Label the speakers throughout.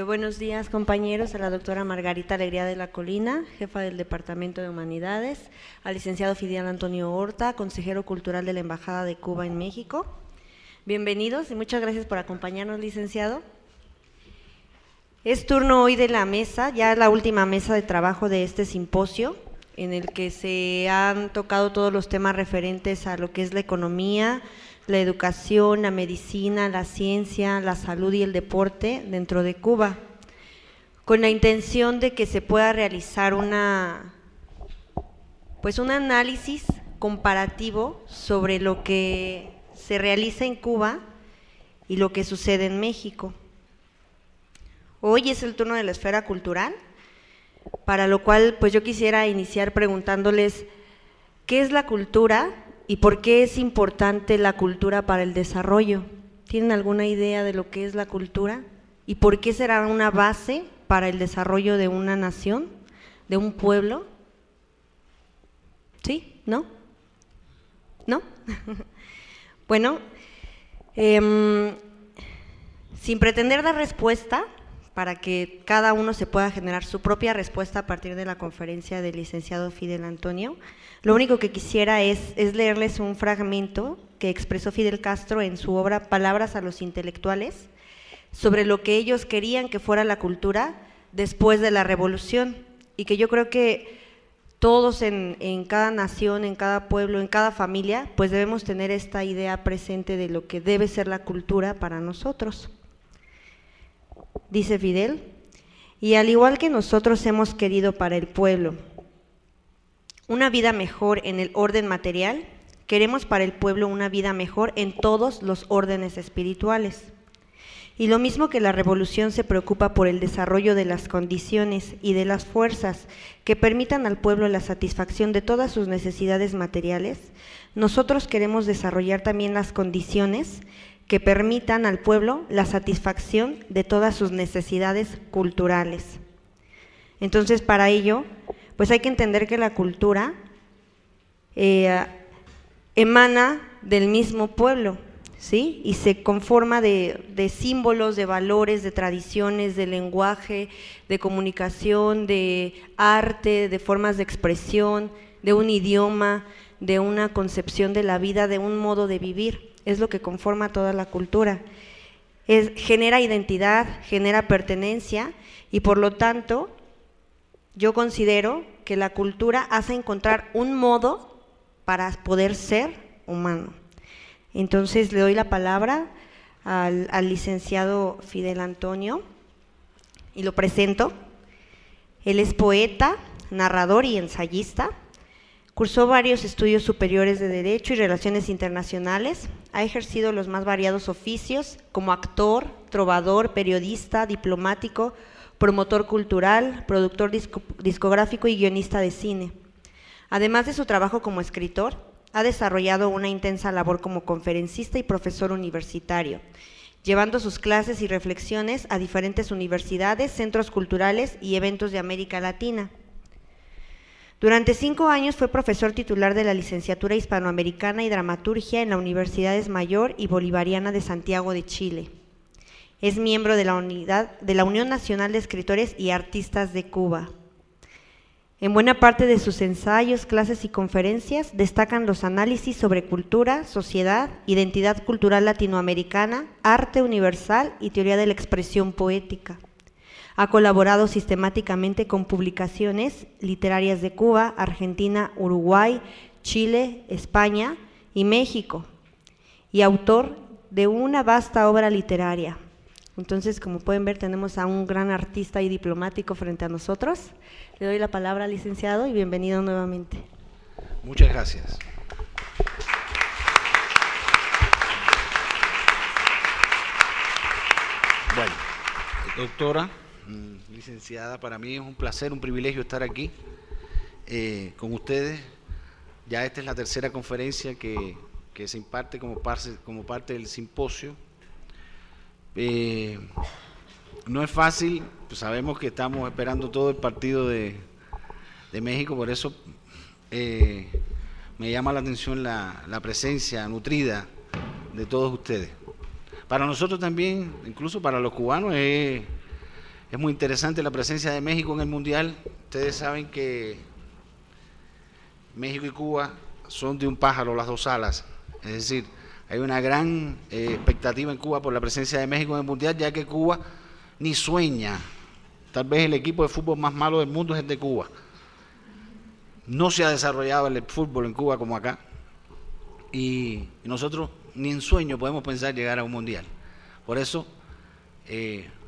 Speaker 1: Buenos días, compañeros, a la doctora Margarita Alegría de la Colina, jefa del Departamento de Humanidades, al licenciado Fidel Antonio Horta, consejero cultural de la Embajada de Cuba en México. Bienvenidos y muchas gracias por acompañarnos, licenciado. Es turno hoy de la mesa, ya la última mesa de trabajo de este simposio, en el que se han tocado todos los temas referentes a lo que es la economía, la educación, la medicina, la ciencia, la salud y el deporte dentro de Cuba, con la intención de que se pueda realizar un análisis comparativo sobre lo que se realiza en Cuba y lo que sucede en México. Hoy es el turno de la esfera cultural, para lo cual pues yo quisiera iniciar preguntándoles ¿qué es la cultura y por qué es importante la cultura para el desarrollo? ¿Tienen alguna idea de lo que es la cultura? ¿Y por qué será una base para el desarrollo de una nación, de un pueblo? ¿Sí? ¿No? ¿No? Bueno, sin pretender dar respuesta, para que cada uno se pueda generar su propia respuesta a partir de la conferencia del licenciado Fidel Antonio, lo único que quisiera es leerles un fragmento que expresó Fidel Castro en su obra Palabras a los intelectuales, sobre lo que ellos querían que fuera la cultura después de la revolución, y que yo creo que todos en cada nación, en cada pueblo, en cada familia, pues debemos tener esta idea presente de lo que debe ser la cultura para nosotros. Dice Fidel, y al igual que nosotros hemos querido para el pueblo una vida mejor en el orden material, queremos para el pueblo una vida mejor en todos los órdenes espirituales. Y lo mismo que la revolución se preocupa por el desarrollo de las condiciones y de las fuerzas que permitan al pueblo la satisfacción de todas sus necesidades materiales, nosotros queremos desarrollar también las condiciones que permitan al pueblo la satisfacción de todas sus necesidades culturales. Entonces, para ello, pues hay que entender que la cultura emana del mismo pueblo, ¿sí? Y se conforma de símbolos, de valores, de tradiciones, de lenguaje, de comunicación, de arte, de formas de expresión, de un idioma, de una concepción de la vida, de un modo de vivir. Es lo que conforma toda la cultura. Genera identidad, genera pertenencia y por lo tanto yo considero que la cultura hace encontrar un modo para poder ser humano. Entonces le doy la palabra al licenciado Fidel Antonio y lo presento. Él es poeta, narrador y ensayista. Cursó varios estudios superiores de Derecho y Relaciones Internacionales. Ha ejercido los más variados oficios como actor, trovador, periodista, diplomático, promotor cultural, productor discográfico y guionista de cine. Además de su trabajo como escritor, ha desarrollado una intensa labor como conferencista y profesor universitario, llevando sus clases y reflexiones a diferentes universidades, centros culturales y eventos de América Latina. Durante 5 años fue profesor titular de la Licenciatura Hispanoamericana y Dramaturgia en la Universidades Mayor y Bolivariana de Santiago de Chile. Es miembro de la Unión Nacional de Escritores y Artistas de Cuba. En buena parte de sus ensayos, clases y conferencias destacan los análisis sobre cultura, sociedad, identidad cultural latinoamericana, arte universal y teoría de la expresión poética. Ha colaborado sistemáticamente con publicaciones literarias de Cuba, Argentina, Uruguay, Chile, España y México, y autor de una vasta obra literaria. Entonces, como pueden ver, tenemos a un gran artista y diplomático frente a nosotros. Le doy la palabra al licenciado y bienvenido nuevamente.
Speaker 2: Muchas gracias. Bueno, doctora, licenciada, para mí es un placer, un privilegio estar aquí con ustedes. Ya esta es la tercera conferencia que se imparte como parte del simposio. No es fácil, pues sabemos que estamos esperando todo el partido de México, por eso me llama la atención la presencia nutrida de todos ustedes. Para nosotros también, incluso para los cubanos, es Es muy interesante la presencia de México en el Mundial. Ustedes saben que México y Cuba son de un pájaro las dos alas. Es decir, hay una gran expectativa en Cuba por la presencia de México en el Mundial, ya que Cuba ni sueña. Tal vez el equipo de fútbol más malo del mundo es el de Cuba. No se ha desarrollado el fútbol en Cuba como acá. Y nosotros ni en sueño podemos pensar llegar a un Mundial. Por eso,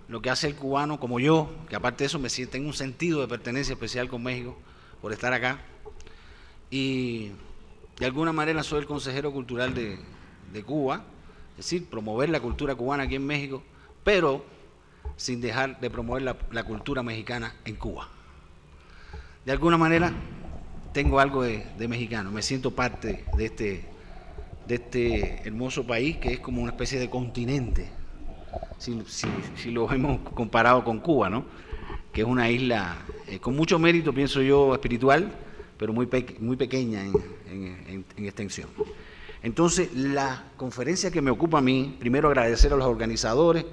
Speaker 2: lo que hace el cubano, como yo, que aparte de eso tengo un sentido de pertenencia especial con México, por estar acá, y de alguna manera soy el consejero cultural de Cuba, es decir, promover la cultura cubana aquí en México, pero sin dejar de promover la cultura mexicana en Cuba. De alguna manera tengo algo de mexicano, me siento parte de este hermoso país que es como una especie de continente, si lo hemos comparado con Cuba, ¿no? Que es una isla con mucho mérito, pienso yo, espiritual, pero muy pequeña en extensión. Entonces, la conferencia que me ocupa a mí, primero agradecer a los organizadores.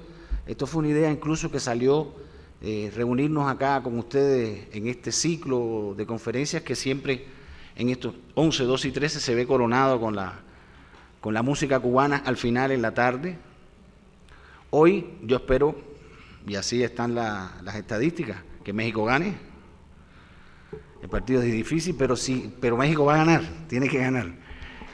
Speaker 2: Esto fue una idea incluso que salió, reunirnos acá con ustedes en este ciclo de conferencias que siempre en estos 11, 12 y 13 se ve coronado con la música cubana al final en la tarde. Hoy yo espero, y así están las estadísticas, que México gane. El partido es difícil, pero México va a ganar, tiene que ganar.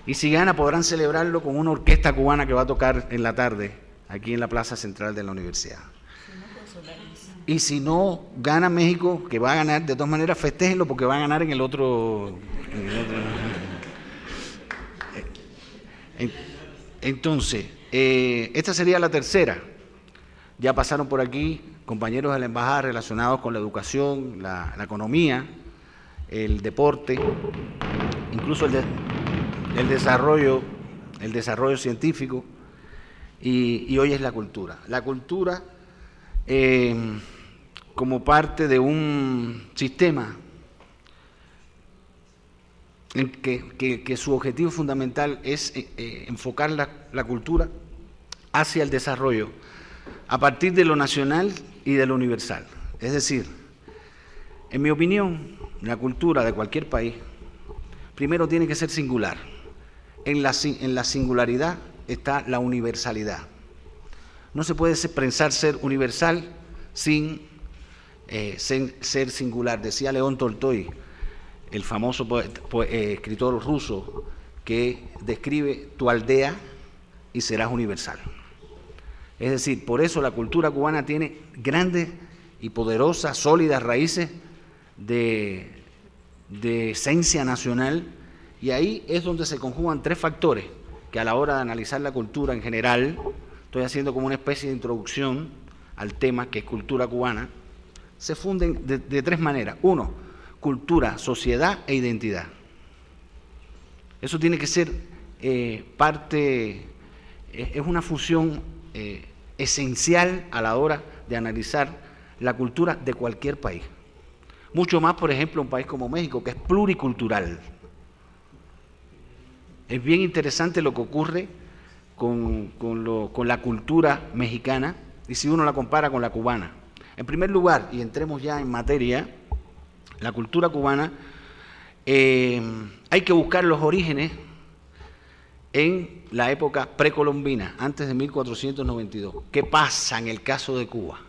Speaker 2: Y si gana podrán celebrarlo con una orquesta cubana que va a tocar en la tarde, aquí en la plaza central de la universidad. Y si no gana México, que va a ganar, de todas maneras festéjenlo porque va a ganar en el otro. Entonces, esta sería la tercera. Ya pasaron por aquí compañeros de la embajada relacionados con la educación, la economía, el deporte, incluso el desarrollo científico, y hoy es la cultura. La cultura como parte de un sistema en que su objetivo fundamental es enfocar la cultura hacia el desarrollo a partir de lo nacional y de lo universal. Es decir, en mi opinión, la cultura de cualquier país primero tiene que ser singular. En la singularidad está la universalidad. No se puede pensar ser universal sin ser singular. Decía León Tolstoy, el famoso escritor ruso, que describe tu aldea y serás universal. Es decir, por eso la cultura cubana tiene grandes y poderosas, sólidas raíces de esencia nacional, y ahí es donde se conjugan tres factores que a la hora de analizar la cultura en general, estoy haciendo como una especie de introducción al tema que es cultura cubana, se funden de tres maneras. Uno, cultura, sociedad e identidad. Eso tiene que ser parte, es una fusión esencial a la hora de analizar la cultura de cualquier país. Mucho más, por ejemplo, un país como México, que es pluricultural. Es bien interesante lo que ocurre con la cultura mexicana y si uno la compara con la cubana. En primer lugar, y entremos ya en materia, la cultura cubana, hay que buscar los orígenes en la época precolombina, antes de 1492. ¿Qué pasa en el caso de Cuba?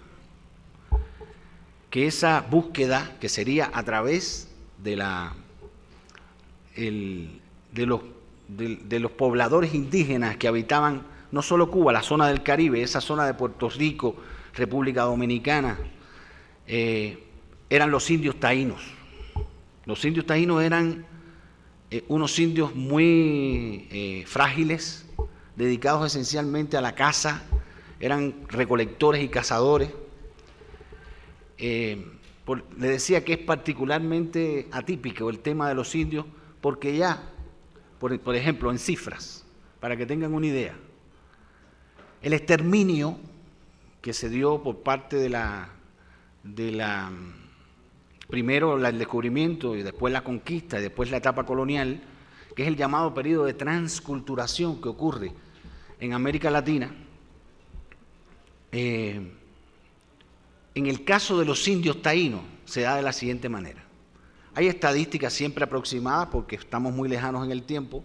Speaker 2: Que esa búsqueda, que sería a través de los pobladores indígenas que habitaban no solo Cuba, la zona del Caribe, esa zona de Puerto Rico, República Dominicana, eran los indios taínos. Los indios taínos eran unos indios muy frágiles, dedicados esencialmente a la caza, eran recolectores y cazadores. Le decía que es particularmente atípico el tema de los indios, porque ya, por ejemplo, en cifras, para que tengan una idea, el exterminio que se dio por parte primero el descubrimiento y después la conquista y después la etapa colonial, que es el llamado periodo de transculturación que ocurre en América Latina, En el caso de los indios taínos se da de la siguiente manera. Hay estadísticas siempre aproximadas, porque estamos muy lejanos en el tiempo,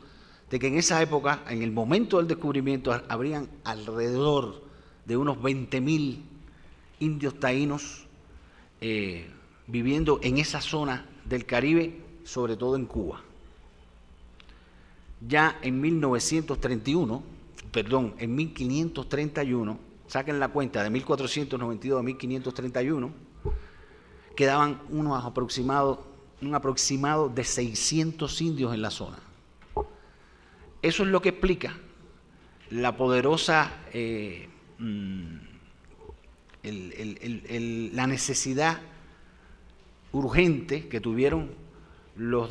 Speaker 2: de que en esa época, en el momento del descubrimiento, habrían alrededor de unos 20.000 indios taínos viviendo en esa zona del Caribe, sobre todo en Cuba. Ya en 1531, saquen la cuenta, de 1492 a 1531, quedaban un aproximado de 600 indios en la zona. Eso es lo que explica la poderosa, la necesidad urgente que tuvieron los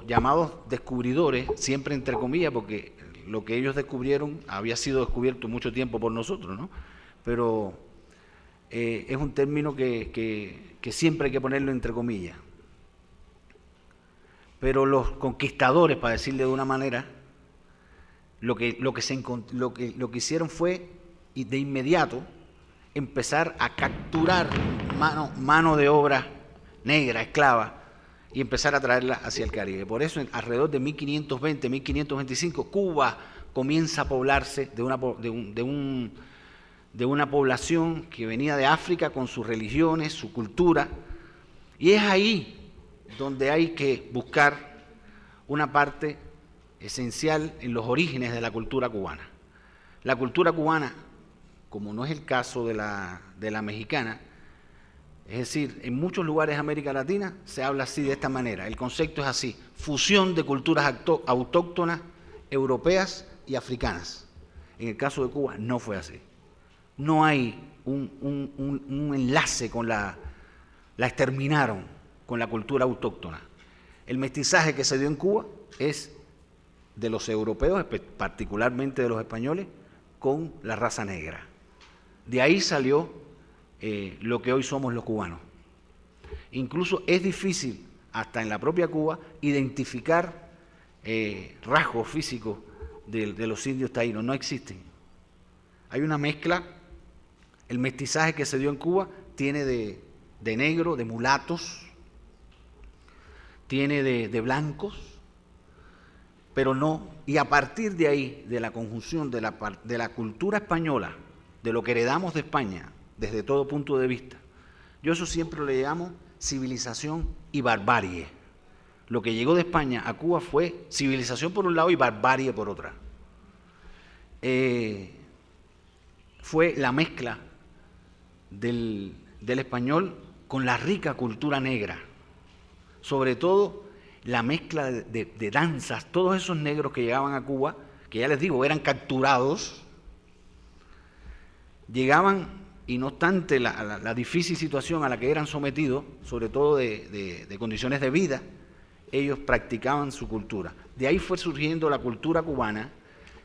Speaker 2: llamados descubridores, siempre entre comillas, porque lo que ellos descubrieron había sido descubierto mucho tiempo por nosotros, ¿no? Pero es un término que siempre hay que ponerlo entre comillas. Pero los conquistadores, para decirle de una manera, lo que hicieron fue, y de inmediato, empezar a capturar mano de obra negra, esclava, y empezar a traerla hacia el Caribe. Por eso, alrededor de 1520, 1525, Cuba comienza a poblarse de una población que venía de África con sus religiones, su cultura, y es ahí donde hay que buscar una parte esencial en los orígenes de la cultura cubana. La cultura cubana, como no es el caso de la mexicana, es decir, en muchos lugares de América Latina se habla así, de esta manera. El concepto es así: fusión de culturas autóctonas, europeas y africanas. En el caso de Cuba no fue así. No hay un enlace con la exterminaron con la cultura autóctona. El mestizaje que se dio en Cuba es de los europeos, particularmente de los españoles, con la raza negra. De ahí salió lo que hoy somos los cubanos. Incluso es difícil, hasta en la propia Cuba, identificar rasgos físicos de los indios taínos. No existen. Hay una mezcla. El mestizaje que se dio en Cuba tiene de negro, de mulatos, tiene de blancos, pero no. Y a partir de ahí, de la conjunción de la cultura española, de lo que heredamos de España, desde todo punto de vista, yo eso siempre le llamo civilización y barbarie. Lo que llegó de España a Cuba fue civilización por un lado y barbarie por otra. Fue la mezcla del español con la rica cultura negra, sobre todo la mezcla de danzas. Todos esos negros que llegaban a Cuba, que ya les digo, eran capturados, llegaban, y no obstante la difícil situación a la que eran sometidos, sobre todo de condiciones de vida, ellos practicaban su cultura. De ahí fue surgiendo la cultura cubana,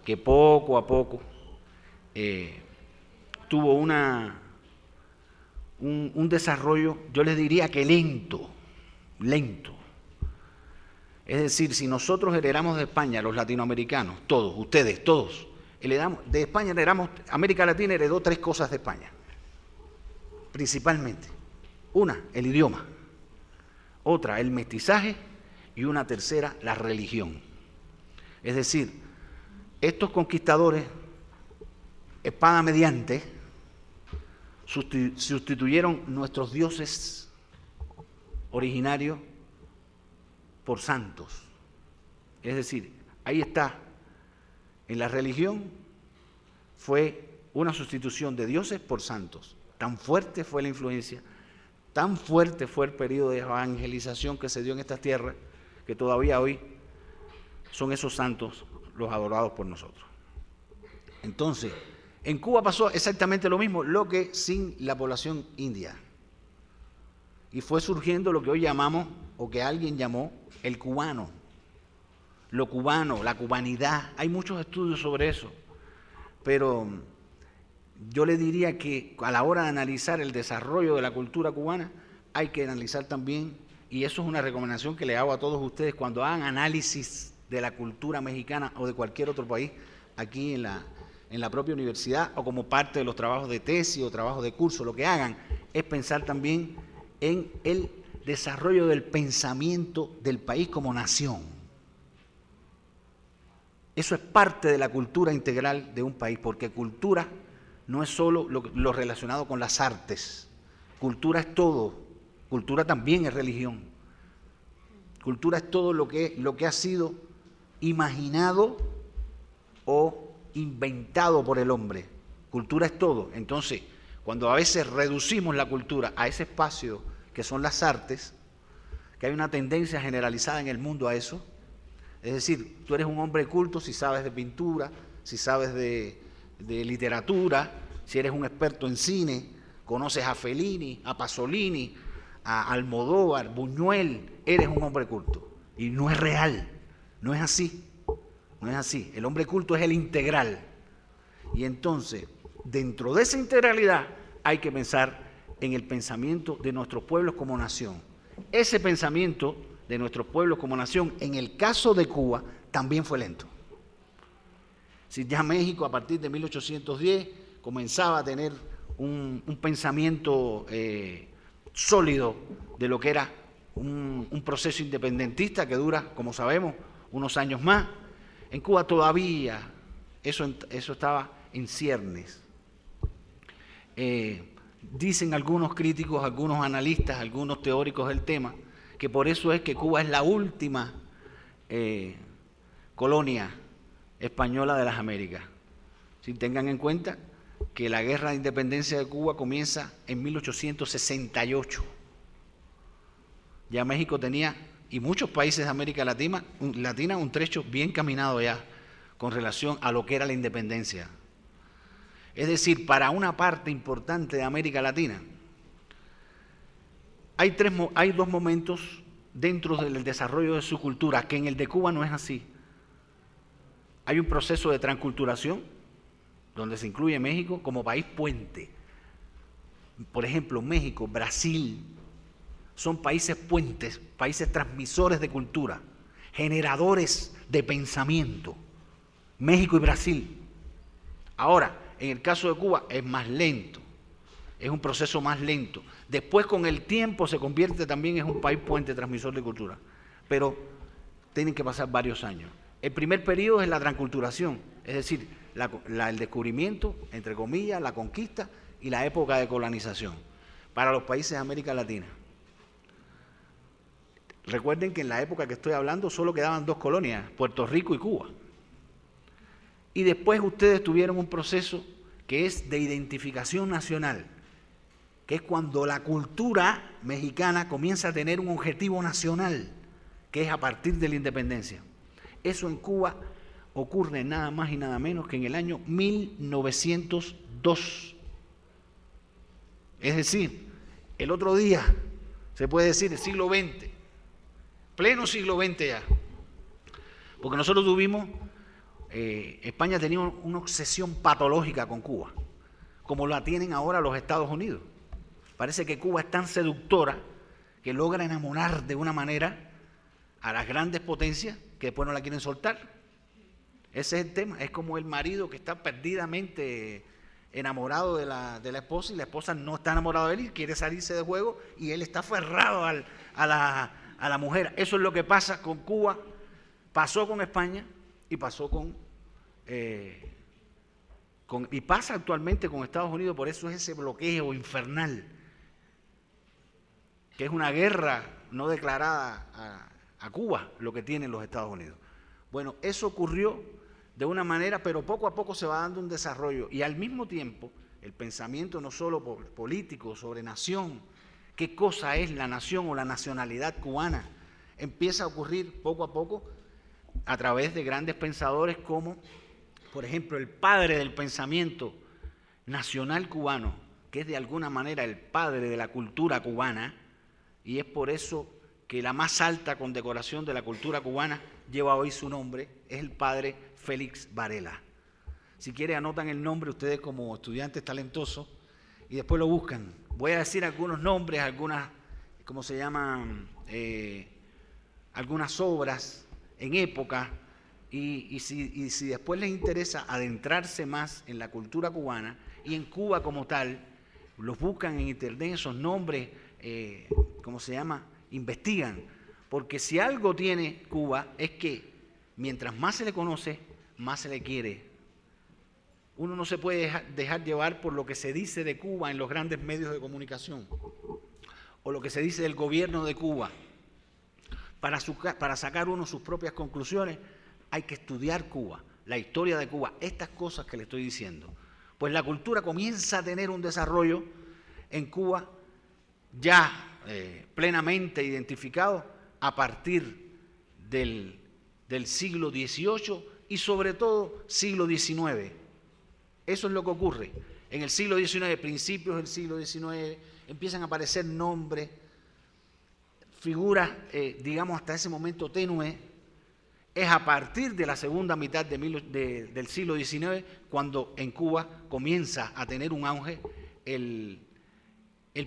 Speaker 2: que poco a poco tuvo un desarrollo, yo les diría que lento. Es decir, si nosotros heredamos de España, los latinoamericanos, todos, ustedes, todos, de España heredamos, América Latina heredó 3 cosas de España, principalmente. Una, el idioma; otra, el mestizaje; y una tercera, la religión. Es decir, estos conquistadores, espada mediante, sustituyeron nuestros dioses originarios por santos. Es decir, ahí está, en la religión fue una sustitución de dioses por santos. Tan fuerte fue la influencia, tan fuerte fue el periodo de evangelización que se dio en estas tierras, que todavía hoy son esos santos los adorados por nosotros. Entonces, en Cuba pasó exactamente lo mismo, lo que sin la población india. Y fue surgiendo lo que hoy llamamos, o que alguien llamó, el cubano. Lo cubano, la cubanidad. Hay muchos estudios sobre eso. Pero yo le diría que a la hora de analizar el desarrollo de la cultura cubana, hay que analizar también, y eso es una recomendación que le hago a todos ustedes cuando hagan análisis de la cultura mexicana o de cualquier otro país aquí en en la propia universidad o como parte de los trabajos de tesis o trabajos de curso, lo que hagan es pensar también en el desarrollo del pensamiento del país como nación. Eso es parte de la cultura integral de un país, porque cultura no es solo lo relacionado con las artes, cultura es todo, cultura también es religión, cultura es todo lo que ha sido imaginado o inventado por el hombre. Cultura es todo. Entonces, cuando a veces reducimos la cultura a ese espacio que son las artes, que hay una tendencia generalizada en el mundo a eso, es decir, tú eres un hombre culto si sabes de pintura, si sabes de literatura, si eres un experto en cine, conoces a Fellini, a Pasolini, a Almodóvar, Buñuel, eres un hombre culto. Y no es real, no es así. No es así. El hombre culto es el integral. Y entonces, dentro de esa integralidad, hay que pensar en el pensamiento de nuestros pueblos como nación. Ese pensamiento de nuestros pueblos como nación, en el caso de Cuba, también fue lento. Si ya México, a partir de 1810, comenzaba a tener un pensamiento sólido de lo que era un proceso independentista que dura, como sabemos, unos años más. En Cuba todavía eso estaba en ciernes. Dicen algunos críticos, algunos analistas, algunos teóricos del tema, que por eso es que Cuba es la última colonia española de las Américas. Si tengan en cuenta que la guerra de independencia de Cuba comienza en 1868. Ya México tenía, y muchos países de América Latina, un trecho bien caminado ya con relación a lo que era la independencia. Es decir, para una parte importante de América Latina, hay dos momentos dentro del desarrollo de su cultura, que en el de Cuba no es así. Hay un proceso de transculturación, donde se incluye México como país puente. Por ejemplo, México, Brasil, son países puentes, países transmisores de cultura, generadores de pensamiento. México y Brasil. Ahora, en el caso de Cuba es más lento, es un proceso más lento. Después, con el tiempo, se convierte también en un país puente transmisor de cultura, pero tienen que pasar varios años. El primer periodo es la transculturación, es decir, el descubrimiento, entre comillas, la conquista y la época de colonización para los países de América Latina. Recuerden que en la época que estoy hablando solo quedaban dos colonias, Puerto Rico y Cuba. Y después ustedes tuvieron un proceso que es de identificación nacional, que es cuando la cultura mexicana comienza a tener un objetivo nacional, que es a partir de la independencia. Eso en Cuba ocurre nada más y nada menos que en el año 1902. Es decir, el otro día, se puede decir, el siglo XX, pleno siglo XX ya. Porque nosotros tuvimos, España tenía una obsesión patológica con Cuba, como la tienen ahora los Estados Unidos. Parece que Cuba es tan seductora que logra enamorar de una manera a las grandes potencias que después no la quieren soltar. Ese es el tema. Es como el marido que está perdidamente enamorado de la esposa y la esposa no está enamorada de él y quiere salirse de juego y él está aferrado a la mujer. Eso es lo que pasa con Cuba, pasó con España y pasó y pasa actualmente con Estados Unidos. Por eso es ese bloqueo infernal, que es una guerra no declarada a Cuba, lo que tienen los Estados Unidos. Bueno, eso ocurrió de una manera, pero poco a poco se va dando un desarrollo y al mismo tiempo el pensamiento no solo político sobre nación, qué cosa es la nación o la nacionalidad cubana, empieza a ocurrir poco a poco a través de grandes pensadores como, por ejemplo, el padre del pensamiento nacional cubano, que es de alguna manera el padre de la cultura cubana, y es por eso que la más alta condecoración de la cultura cubana lleva hoy su nombre, es el padre Félix Varela. Si quieren anotan el nombre ustedes como estudiantes talentosos y después lo buscan. Voy a decir algunos nombres, algunas, ¿cómo se llaman? Algunas obras en época Y si después les interesa adentrarse más en la cultura cubana y en Cuba como tal, los buscan en internet, esos nombres, ¿cómo se llama? Investigan. Porque si algo tiene Cuba es que mientras más se le conoce, más se le quiere. Uno no se puede dejar llevar por lo que se dice de Cuba en los grandes medios de comunicación o lo que se dice del gobierno de Cuba. Para sacar uno sus propias conclusiones hay que estudiar Cuba, la historia de Cuba, estas cosas que le estoy diciendo. Pues la cultura comienza a tener un desarrollo en Cuba ya plenamente identificado a partir del siglo XVIII y sobre todo siglo XIX. Eso es lo que ocurre. En el siglo XIX, principios del siglo XIX, empiezan a aparecer nombres, figuras, digamos, hasta ese momento tenues. Es a partir de la segunda mitad del siglo XIX cuando en Cuba comienza a tener un auge el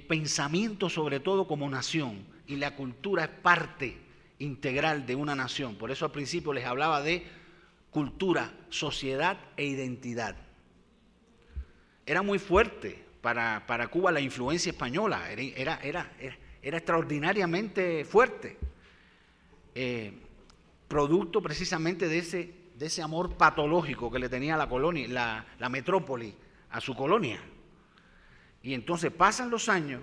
Speaker 2: pensamiento, sobre todo como nación, y la cultura es parte integral de una nación. Por eso al principio les hablaba de cultura, sociedad e identidad. Era muy fuerte para Cuba la influencia española, era extraordinariamente fuerte. Producto precisamente de ese amor patológico que le tenía la colonia, la metrópoli a su colonia. Y entonces pasan los años.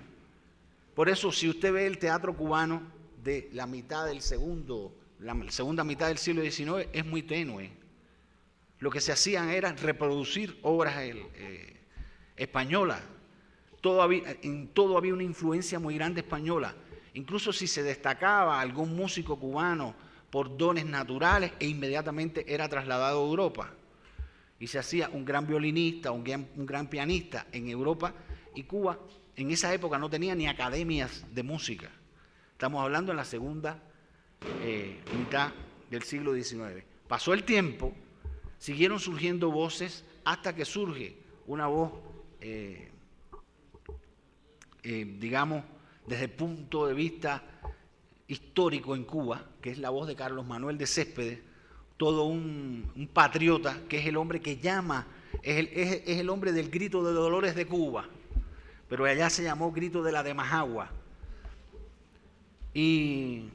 Speaker 2: Por eso, si usted ve el teatro cubano de la segunda mitad del siglo XIX, es muy tenue. Lo que se hacían era reproducir obras españolas. En todo había una influencia muy grande española. Incluso si se destacaba algún músico cubano por dones naturales, e inmediatamente era trasladado a Europa. Y se hacía un gran violinista, un gran pianista en Europa, y Cuba en esa época no tenía ni academias de música. Estamos hablando en la segunda mitad del siglo XIX. Pasó el tiempo, siguieron surgiendo voces hasta que surge una voz, digamos, desde el punto de vista histórico en Cuba, que es la voz de Carlos Manuel de Céspedes, todo un patriota, que es el hombre que llama, es el hombre del grito de Dolores de Cuba, pero allá se llamó grito de la de Majagua. Y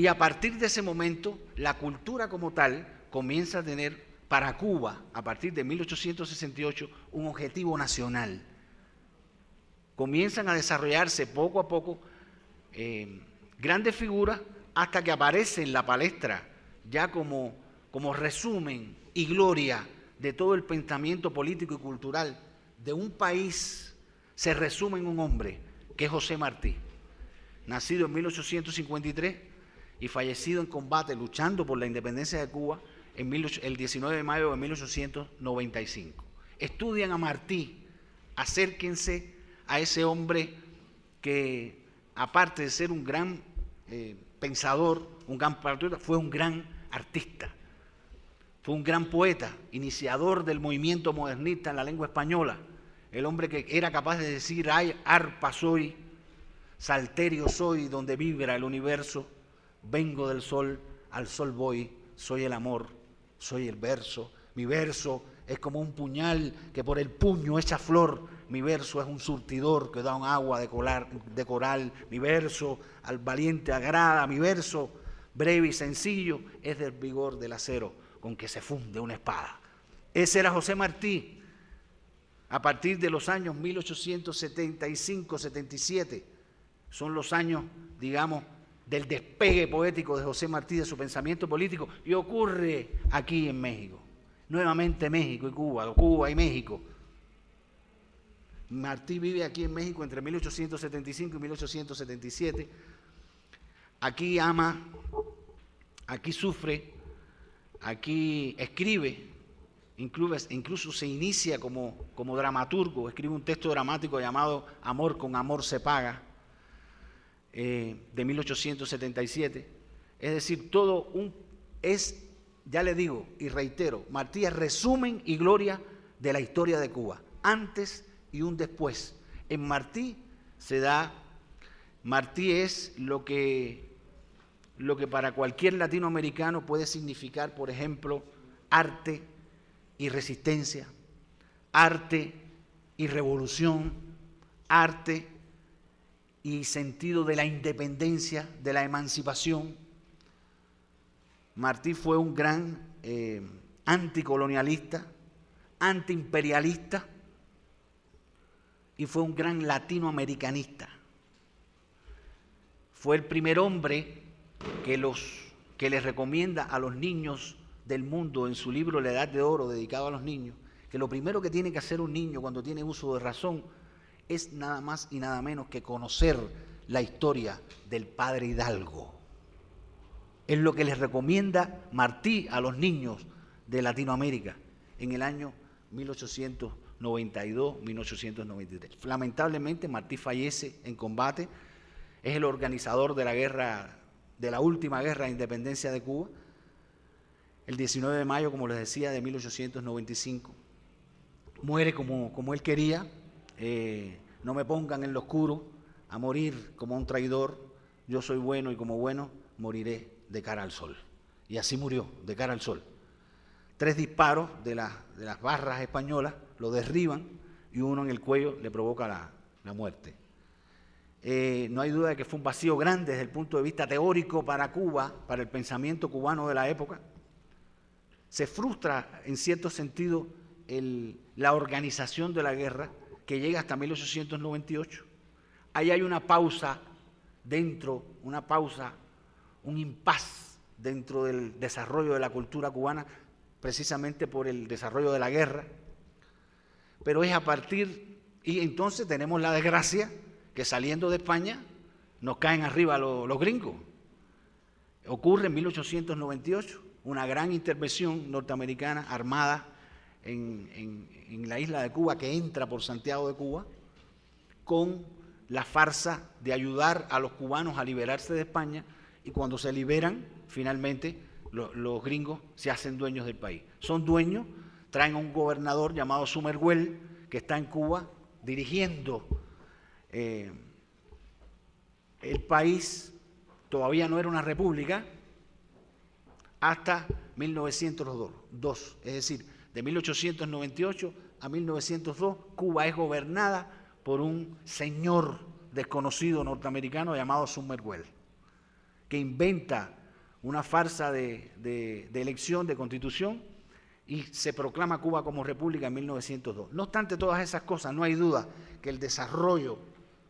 Speaker 2: a partir de ese momento, la cultura como tal comienza a tener para Cuba, a partir de 1868, un objetivo nacional. Comienzan a desarrollarse poco a poco grandes figuras hasta que aparece en la palestra ya como resumen y gloria de todo el pensamiento político y cultural de un país, se resume en un hombre que es José Martí, nacido en 1853 y fallecido en combate luchando por la independencia de Cuba el 19 de mayo de 1895. Estudian a Martí, acérquense a ese hombre que, aparte de ser un gran pensador, un gran patriota, fue un gran artista, fue un gran poeta, iniciador del movimiento modernista en la lengua española, el hombre que era capaz de decir: ay, arpa soy, salterio soy, donde vibra el universo, vengo del sol, al sol voy, soy el amor, soy el verso, mi verso es como un puñal que por el puño echa flor, mi verso es un surtidor que da un agua de coral, mi verso al valiente agrada, mi verso breve y sencillo es del vigor del acero con que se funde una espada. Ese era José Martí. A partir de los años 1875-77, son los años, digamos, del despegue poético de José Martí, de su pensamiento político, y ocurre aquí en México. Nuevamente México y Cuba, o Cuba y México. Martí vive aquí en México entre 1875 y 1877. Aquí ama, aquí sufre, aquí escribe, incluso se inicia como dramaturgo, escribe un texto dramático llamado Amor con amor se paga, de 1877. Es decir, ya le digo y reitero, Martí es resumen y gloria de la historia de Cuba, antes y un después. En Martí Martí es lo que lo que para cualquier latinoamericano puede significar, por ejemplo, arte y resistencia, arte y revolución, arte y sentido de la independencia, de la emancipación. Martí fue un gran anticolonialista, antiimperialista y fue un gran latinoamericanista. Fue el primer hombre que les recomienda a los niños del mundo en su libro La Edad de Oro, dedicado a los niños, que lo primero que tiene que hacer un niño cuando tiene uso de razón es nada más y nada menos que conocer la historia del padre Hidalgo. Es lo que les recomienda Martí a los niños de Latinoamérica en el año 1892-1893. Lamentablemente Martí fallece en combate, es el organizador de la guerra, de la última guerra de independencia de Cuba, el 19 de mayo, como les decía, de 1895. Muere como él quería. No me pongan en lo oscuro a morir como un traidor, yo soy bueno y como bueno moriré de cara al sol. Y así murió, de cara al sol. 3 disparos de las barras españolas lo derriban y uno en el cuello le provoca la muerte. No hay duda de que fue un vacío grande desde el punto de vista teórico para Cuba, para el pensamiento cubano de la época. Se frustra en cierto sentido la organización de la guerra, que llega hasta 1898. Ahí hay una pausa un impas dentro del desarrollo de la cultura cubana, precisamente por el desarrollo de la guerra. Pero es a partir, y entonces tenemos la desgracia que saliendo de España nos caen arriba los gringos. Ocurre en 1898 una gran intervención norteamericana armada en la isla de Cuba, que entra por Santiago de Cuba, con la farsa de ayudar a los cubanos a liberarse de España, y cuando se liberan, finalmente, los gringos se hacen dueños del país. Son dueños, traen a un gobernador llamado Somervell, que está en Cuba dirigiendo el país. Todavía no era una república hasta 1902, es decir, de 1898 a 1902, Cuba es gobernada por un señor desconocido norteamericano llamado Somervell, que inventa una farsa de elección, de constitución, y se proclama Cuba como república en 1902. No obstante todas esas cosas, no hay duda que el desarrollo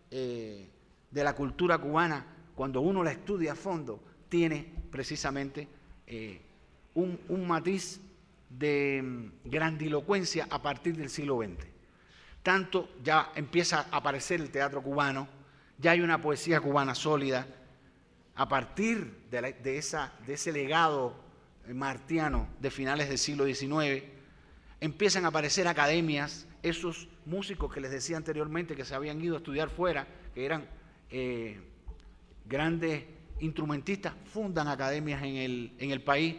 Speaker 2: de la cultura cubana, cuando uno la estudia a fondo, tiene precisamente un matiz de grandilocuencia a partir del siglo XX. Tanto ya empieza a aparecer el teatro cubano, ya hay una poesía cubana sólida. A partir de ese legado martiano de finales del siglo XIX, empiezan a aparecer academias, esos músicos que les decía anteriormente que se habían ido a estudiar fuera, que eran grandes instrumentistas, fundan academias en el país,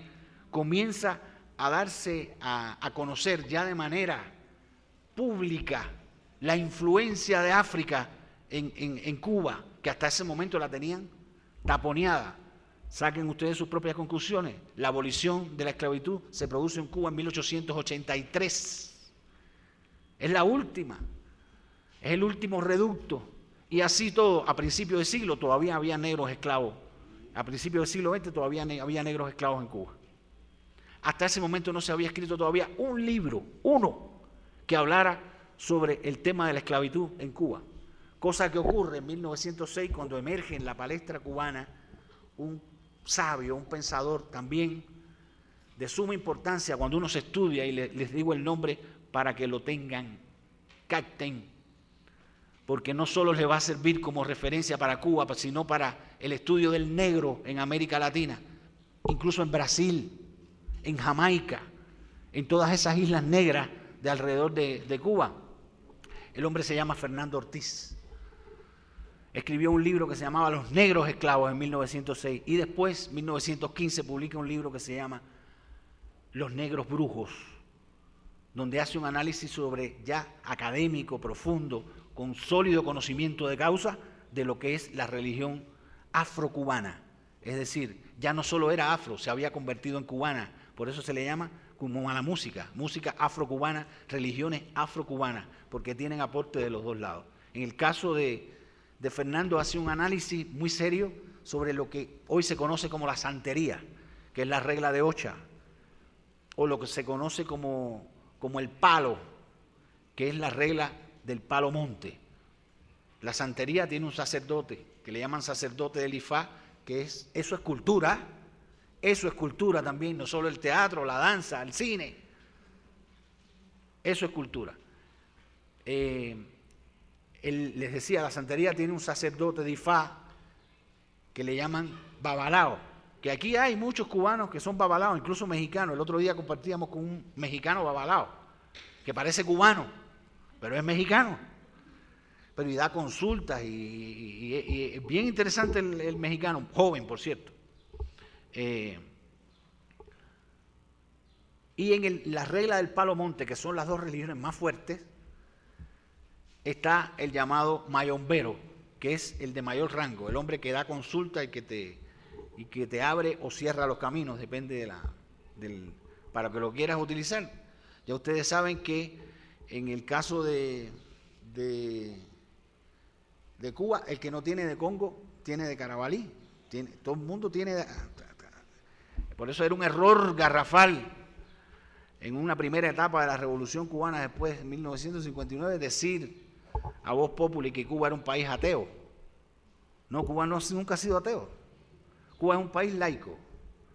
Speaker 2: comienza a darse a conocer ya de manera pública la influencia de África en Cuba, que hasta ese momento la tenían taponeada. Saquen ustedes sus propias conclusiones. La abolición de la esclavitud se produce en Cuba en 1883. Es la última, es el último reducto. Y así todo, a principios del siglo todavía había negros esclavos. A principios del siglo XX todavía había negros esclavos en Cuba. Hasta ese momento no se había escrito todavía un libro, uno, que hablara sobre el tema de la esclavitud en Cuba. Cosa que ocurre en 1906 cuando emerge en la palestra cubana un sabio, un pensador también de suma importancia cuando uno se estudia, y les digo el nombre para que lo tengan, capten, porque no solo les va a servir como referencia para Cuba, sino para el estudio del negro en América Latina, incluso en Brasil, en Jamaica, en todas esas islas negras de alrededor de Cuba. El hombre se llama Fernando Ortiz. Escribió un libro que se llamaba Los negros esclavos en 1906 y después, en 1915, publica un libro que se llama Los negros brujos, donde hace un análisis sobre ya académico, profundo, con sólido conocimiento de causa de lo que es la religión afrocubana, Es decir, ya no solo era afro, se había convertido en cubana. Por eso se le llama como a la música, música afrocubana, religiones afrocubanas, porque tienen aporte de los dos lados. En el caso de Fernando hace un análisis muy serio sobre lo que hoy se conoce como la santería, que es la regla de Ocha, o lo que se conoce como el palo, que es la regla del palo monte. La santería tiene un sacerdote, que le llaman sacerdote del Ifá, que eso es cultura también, no solo el teatro, la danza, el cine, eso es cultura. Les decía, la santería tiene un sacerdote de Ifá que le llaman babalao, que aquí hay muchos cubanos que son babalaos, incluso mexicanos. El otro día compartíamos con un mexicano babalao, que parece cubano, pero es mexicano. Pero y da consultas y es bien interesante el mexicano, joven por cierto. Y en la regla del palo monte, que son las dos religiones más fuertes, está el llamado mayombero, que es el de mayor rango, el hombre que da consulta y que te abre o cierra los caminos, depende para que lo quieras utilizar. Ya ustedes saben que en el caso de Cuba, el que no tiene de Congo, tiene de Carabalí. Todo el mundo tiene por eso era un error garrafal en una primera etapa de la Revolución Cubana después de 1959 decir a voz populi que Cuba era un país ateo. No, Cuba nunca ha sido ateo. Cuba es un país laico.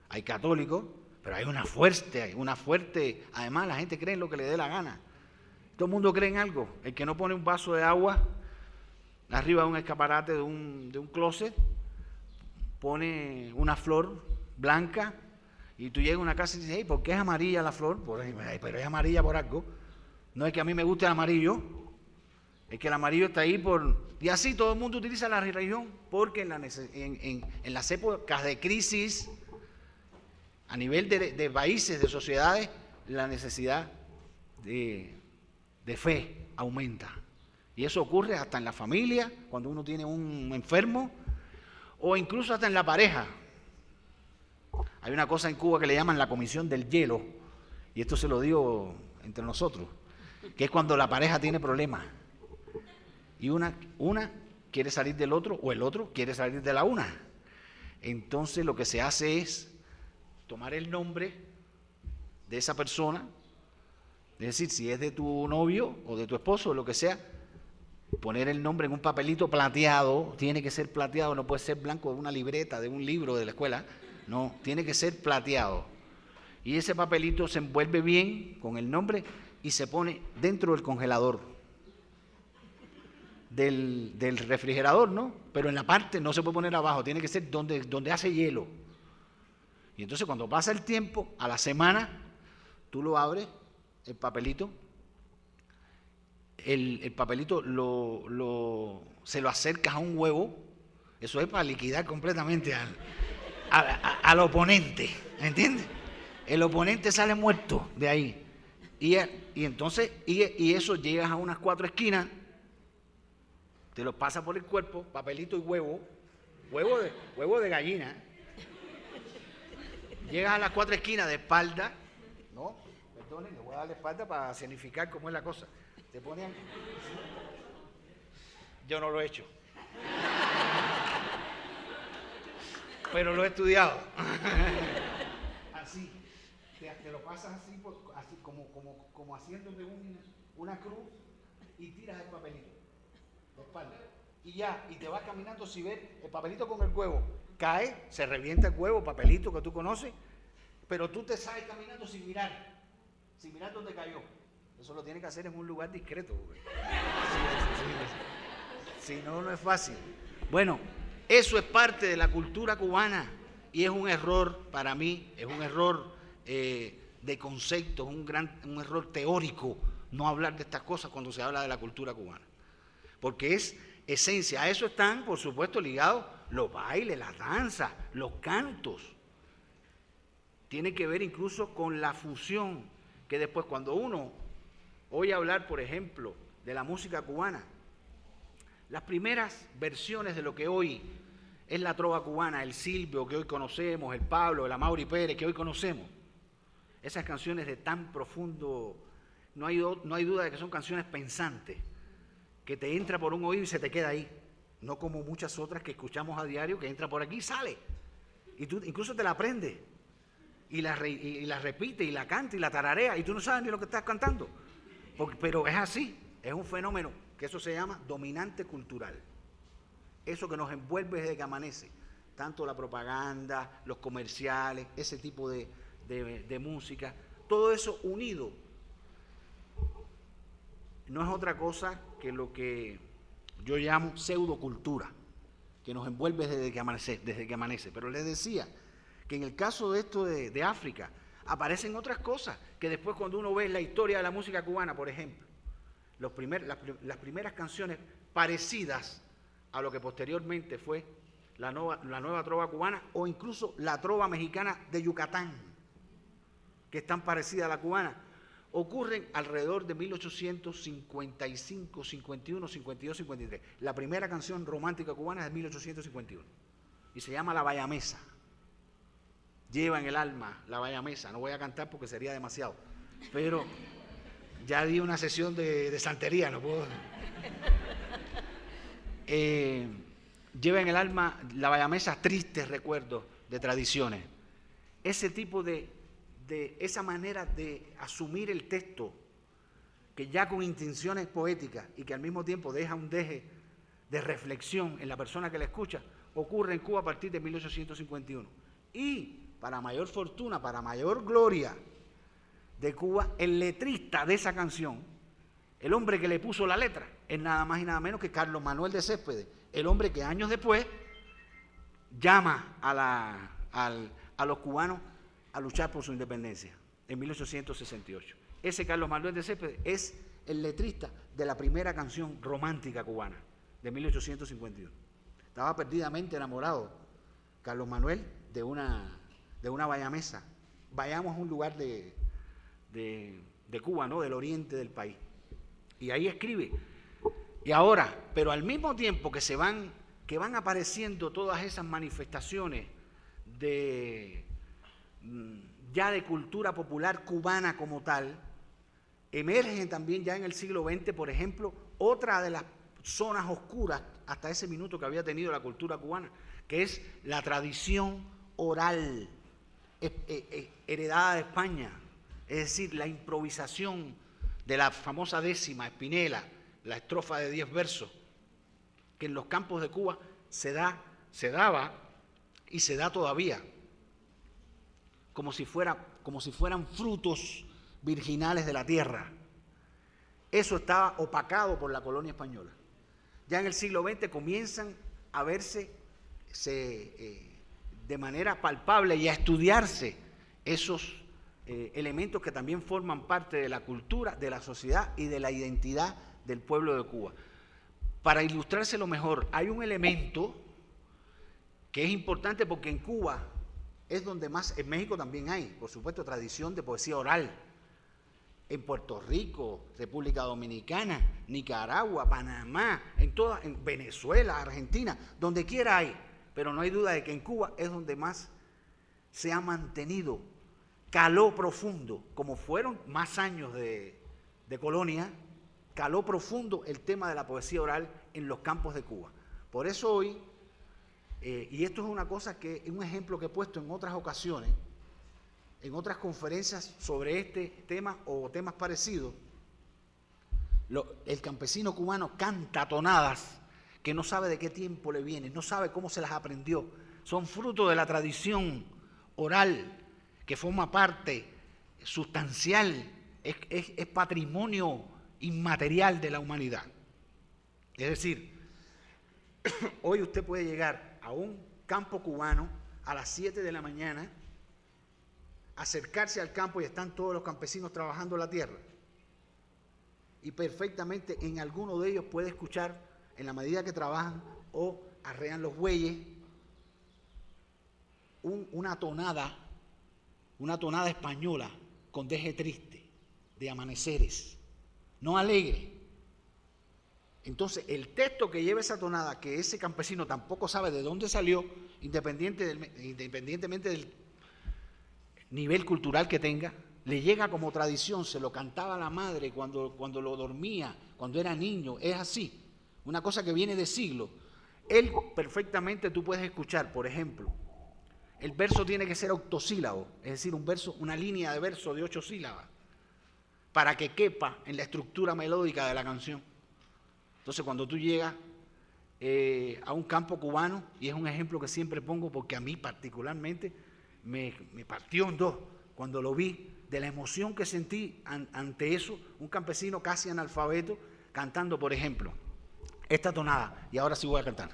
Speaker 2: Hay católicos, pero hay una fuerte, además la gente cree en lo que le dé la gana. Todo el mundo cree en algo. El que no pone un vaso de agua arriba de un escaparate de un closet, pone una flor blanca y tú llegas a una casa y dices, hey, ¿por qué es amarilla la flor? Pero es amarilla por algo. No es que a mí me guste el amarillo, es que el amarillo está ahí y así todo el mundo utiliza la religión porque en las épocas de crisis, a nivel de países, de sociedades, la necesidad de fe aumenta. Y eso ocurre hasta en la familia, cuando uno tiene un enfermo, o incluso hasta en la pareja. Hay una cosa en Cuba que le llaman la comisión del hielo, y esto se lo digo entre nosotros, que es cuando la pareja tiene problemas. Y una quiere salir del otro, o el otro quiere salir de la una. Entonces lo que se hace es tomar el nombre de esa persona, es decir, si es de tu novio o de tu esposo o lo que sea, poner el nombre en un papelito plateado, tiene que ser plateado, no puede ser blanco de una libreta, de un libro de la escuela, no, tiene que ser plateado. Y ese papelito se envuelve bien con el nombre y se pone dentro del congelador, del refrigerador, ¿no? Pero en la parte no se puede poner abajo, tiene que ser donde hace hielo. Y entonces cuando pasa el tiempo, a la semana, tú lo abres, el papelito, el papelito se lo acercas a un huevo, eso es para liquidar completamente al oponente, ¿entiendes? El oponente sale muerto de ahí. Y entonces, eso llegas a unas 4 esquinas, te lo pasa por el cuerpo, papelito y huevo de gallina. Llegas a las 4 esquinas de espalda, no, perdonen, le voy a dar la espalda para significar cómo es la cosa. Te ponen, yo no lo he hecho, pero lo he estudiado. Así, te lo pasas así como haciéndote una cruz y tiras el papelito de espalda. Y te vas caminando, si ves el papelito con el huevo, cae, se revienta el huevo, papelito que tú conoces, pero tú te sales caminando sin mirar dónde cayó. Eso lo tienes que hacer en un lugar discreto. Si no, no es fácil. Bueno, eso es parte de la cultura cubana y es un error para mí, es un error de conceptos, un error teórico no hablar de estas cosas cuando se habla de la cultura cubana. Porque es esencia. A eso están, por supuesto, ligados los bailes, las danzas, los cantos. Tiene que ver incluso con la fusión, que después cuando uno oye hablar, por ejemplo, de la música cubana, las primeras versiones de lo que hoy es la trova cubana, el Silvio que hoy conocemos, el Pablo, el Amaury Pérez que hoy conocemos. Esas canciones de tan profundo, no hay duda de que son canciones pensantes, que te entra por un oído y se te queda ahí. No como muchas otras que escuchamos a diario, que entra por aquí y sale. Y tú incluso te la aprendes, y la repite, y la canta, y la tararea, y tú no sabes ni lo que estás cantando. Pero es así, es un fenómeno, que eso se llama dominante cultural. Eso que nos envuelve desde que amanece. Tanto la propaganda, los comerciales, ese tipo de música, todo eso unido, no es otra cosa que lo que yo llamo pseudocultura, que nos envuelve desde que amanece. Pero les decía que en el caso de esto de África, aparecen otras cosas, que después cuando uno ve la historia de la música cubana, por ejemplo, las primeras canciones parecidas a lo que posteriormente fue la nueva trova cubana, o incluso la trova mexicana de Yucatán, que es tan parecida a la cubana, ocurren alrededor de 1855, 51, 52, 53. La primera canción romántica cubana es de 1851 y se llama La Bayamesa. Lleva en el alma la Bayamesa. No voy a cantar porque sería demasiado, pero ya di una sesión de santería, no puedo. Lleva en el alma la Bayamesa tristes recuerdos de tradiciones. Ese tipo de esa manera de asumir el texto, que ya con intenciones poéticas y que al mismo tiempo deja un deje de reflexión en la persona que la escucha, ocurre en Cuba a partir de 1851. Y para mayor fortuna, para mayor gloria de Cuba, el letrista de esa canción, el hombre que le puso la letra, es nada más y nada menos que Carlos Manuel de Céspedes, el hombre que años después llama a los cubanos a luchar por su independencia, en 1868. Ese Carlos Manuel de Céspedes es el letrista de la primera canción romántica cubana, de 1851. Estaba perdidamente enamorado Carlos Manuel de una bayamesa. Vayamos a un lugar de Cuba, ¿no?, del oriente del país. Y ahí escribe. Y ahora, pero al mismo tiempo que van apareciendo todas esas manifestaciones ya de cultura popular cubana como tal, emergen también ya en el siglo XX, por ejemplo, otra de las zonas oscuras hasta ese minuto que había tenido la cultura cubana, que es la tradición oral heredada de España, es decir, la improvisación de la famosa décima, Espinela, la estrofa de 10 versos, que en los campos de Cuba se daba y se da todavía, como si fueran frutos virginales de la tierra. Eso estaba opacado por la colonia española. Ya en el siglo XX comienzan a verse de manera palpable y a estudiarse esos elementos que también forman parte de la cultura, de la sociedad y de la identidad del pueblo de Cuba. Para ilustrárselo mejor, hay un elemento que es importante porque en Cuba es donde más, en México también hay, por supuesto, tradición de poesía oral. En Puerto Rico, República Dominicana, Nicaragua, Panamá, en Venezuela, Argentina, donde quiera hay. Pero no hay duda de que en Cuba es donde más se ha mantenido, caló profundo, como fueron más años de colonia, caló profundo el tema de la poesía oral en los campos de Cuba. Por eso hoy, y esto es una cosa que es un ejemplo que he puesto en otras ocasiones, en otras conferencias sobre este tema o temas parecidos, el campesino cubano canta tonadas que no sabe de qué tiempo le vienen, no sabe cómo se las aprendió, son fruto de la tradición oral que forma parte sustancial, es patrimonio inmaterial de la humanidad. Es decir, hoy usted puede llegar a un campo cubano a las 7 de la mañana, acercarse al campo y están todos los campesinos trabajando la tierra. Y perfectamente en alguno de ellos puede escuchar, en la medida que trabajan o arrean los bueyes, una tonada española con deje triste, de amaneceres, no alegre, Entonces, el texto que lleva esa tonada, que ese campesino tampoco sabe de dónde salió, independientemente del nivel cultural que tenga, le llega como tradición, se lo cantaba la madre cuando lo dormía, cuando era niño, es así, una cosa que viene de siglos. Él perfectamente tú puedes escuchar, por ejemplo, el verso tiene que ser octosílabo, es decir, una línea de verso de 8 sílabas, para que quepa en la estructura melódica de la canción. Entonces, cuando tú llegas a un campo cubano, y es un ejemplo que siempre pongo porque a mí particularmente me partió en dos cuando lo vi, de la emoción que sentí ante eso, un campesino casi analfabeto cantando, por ejemplo, esta tonada, y ahora sí voy a cantar,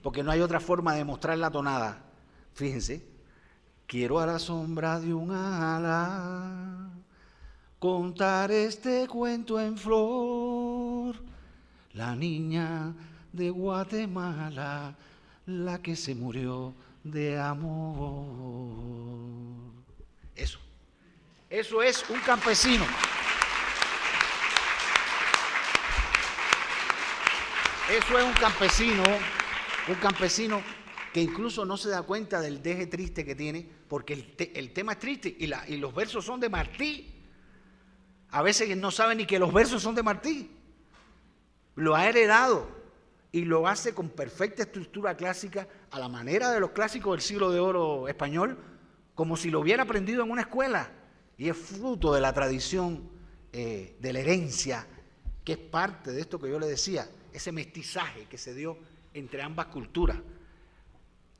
Speaker 2: porque no hay otra forma de mostrar la tonada. Fíjense, quiero a la sombra de un ala contar este cuento en flor, la niña de Guatemala, la que se murió de amor. Eso es un campesino. Eso es un campesino que incluso no se da cuenta del deje triste que tiene, porque el tema es triste y los versos son de Martí. A veces no sabe ni que los versos son de Martí. Lo ha heredado y lo hace con perfecta estructura clásica, a la manera de los clásicos del siglo de oro español, como si lo hubiera aprendido en una escuela. Y es fruto de la tradición, de la herencia, que es parte de esto que yo le decía, ese mestizaje que se dio entre ambas culturas.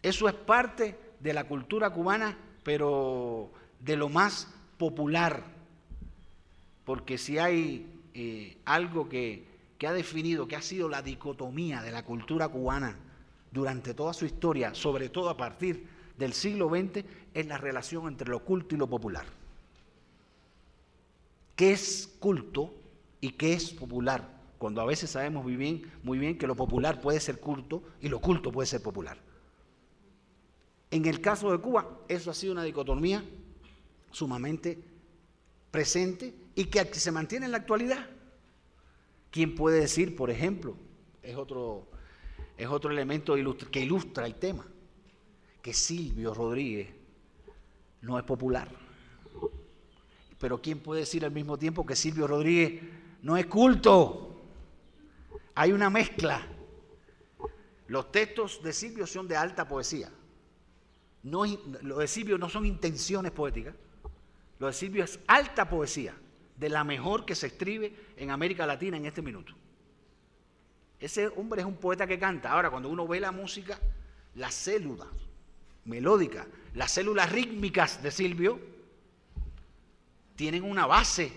Speaker 2: Eso es parte de la cultura cubana, pero de lo más popular, porque si hay algo que ha definido, que ha sido la dicotomía de la cultura cubana durante toda su historia, sobre todo a partir del siglo XX, es la relación entre lo culto y lo popular. ¿Qué es culto y qué es popular? Cuando a veces sabemos muy bien que lo popular puede ser culto y lo culto puede ser popular. En el caso de Cuba, eso ha sido una dicotomía sumamente presente y que se mantiene en la actualidad. ¿Quién puede decir, por ejemplo, es otro elemento que ilustra el tema, que Silvio Rodríguez no es popular? Pero ¿quién puede decir al mismo tiempo que Silvio Rodríguez no es culto? Hay una mezcla. Los textos de Silvio son de alta poesía. Los de Silvio no son intenciones poéticas. Lo de Silvio es alta poesía, de la mejor que se escribe en América Latina en este minuto. Ese hombre es un poeta que canta. Ahora, cuando uno ve la música, las células melódicas, las células rítmicas de Silvio tienen una base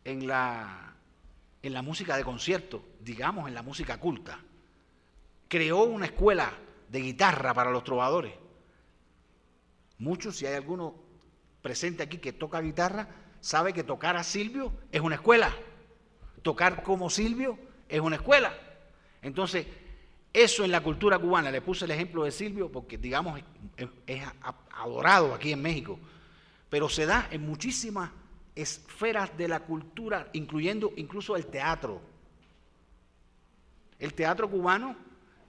Speaker 2: en la música de concierto, digamos en la música culta. Creó una escuela de guitarra para los trovadores. Muchos, si hay alguno presente aquí que toca guitarra, sabe que tocar a Silvio es una escuela. Tocar como Silvio es una escuela. Entonces, eso en la cultura cubana, le puse el ejemplo de Silvio porque, digamos, es adorado aquí en México, pero se da en muchísimas esferas de la cultura, incluyendo incluso el teatro. El teatro cubano,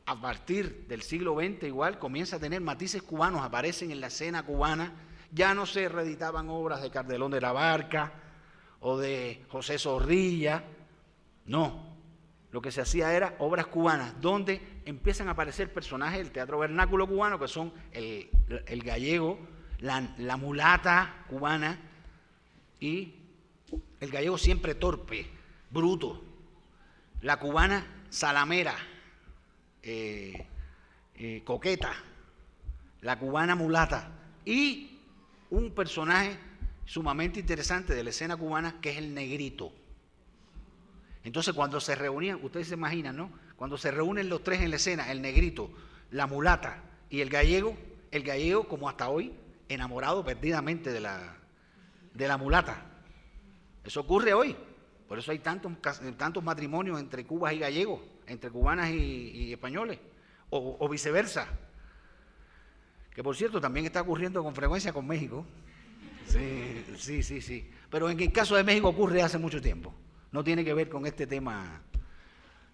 Speaker 2: a partir del siglo XX igual, comienza a tener matices cubanos, aparecen en la escena cubana, ya no se reeditaban obras de Cardelón de la Barca o de José Zorrilla, no. Lo que se hacía era obras cubanas, donde empiezan a aparecer personajes del teatro vernáculo cubano, que son el gallego, la mulata cubana y el gallego siempre torpe, bruto, la cubana salamera, coqueta, la cubana mulata y un personaje sumamente interesante de la escena cubana que es el negrito. Entonces, cuando se reunían, ustedes se imaginan, ¿no? Cuando se reúnen los tres en la escena, el negrito, la mulata y el gallego como hasta hoy, enamorado perdidamente de la mulata. Eso ocurre hoy. Por eso hay tantos matrimonios entre cubas y gallegos, entre cubanas y españoles, o viceversa. Que por cierto, también está ocurriendo con frecuencia con México. Sí. Pero en el caso de México ocurre hace mucho tiempo. No tiene que ver con este tema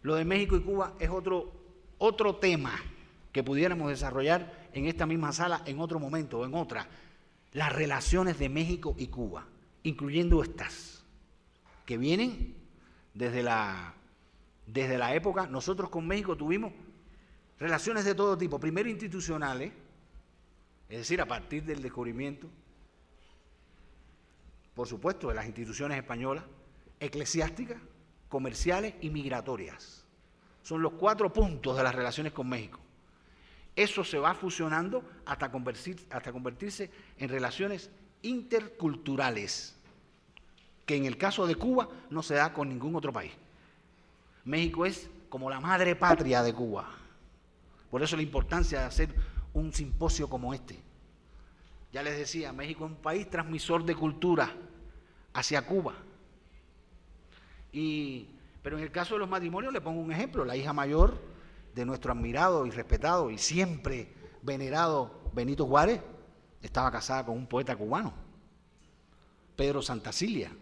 Speaker 2: Lo de México y Cuba es otro tema que pudiéramos desarrollar en esta misma sala en otro momento o en otra. Las relaciones de México y Cuba, incluyendo estas, que vienen desde la época. Nosotros con México tuvimos relaciones de todo tipo, primero institucionales, es decir, a partir del descubrimiento, por supuesto, de las instituciones españolas, eclesiásticas, comerciales y migratorias. Son los 4 puntos de las relaciones con México. Eso se va fusionando hasta convertirse en relaciones interculturales, que en el caso de Cuba no se da con ningún otro país. México es como la madre patria de Cuba. Por eso la importancia de hacer un simposio como este. Ya les decía, México es un país transmisor de cultura hacia Cuba. Pero en el caso de los matrimonios le pongo un ejemplo. La hija mayor de nuestro admirado y respetado y siempre venerado Benito Juárez estaba casada con un poeta cubano, Pedro Santacilia,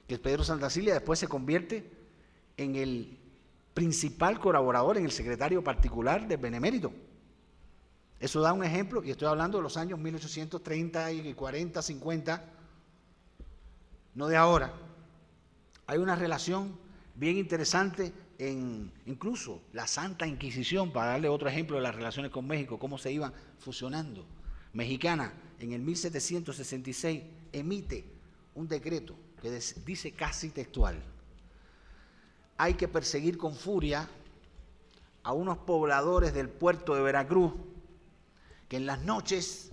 Speaker 2: que Pedro Santacilia después se convierte en el principal colaborador, en el secretario particular del Benemérito. Eso da un ejemplo, y estoy hablando de los años 1830 y 40, 50, no de ahora. Hay una relación bien interesante en incluso la Santa Inquisición, para darle otro ejemplo de las relaciones con México, cómo se iban fusionando. Mexicana, en el 1766, emite un decreto que dice casi textual: hay que perseguir con furia a unos pobladores del puerto de Veracruz que en las noches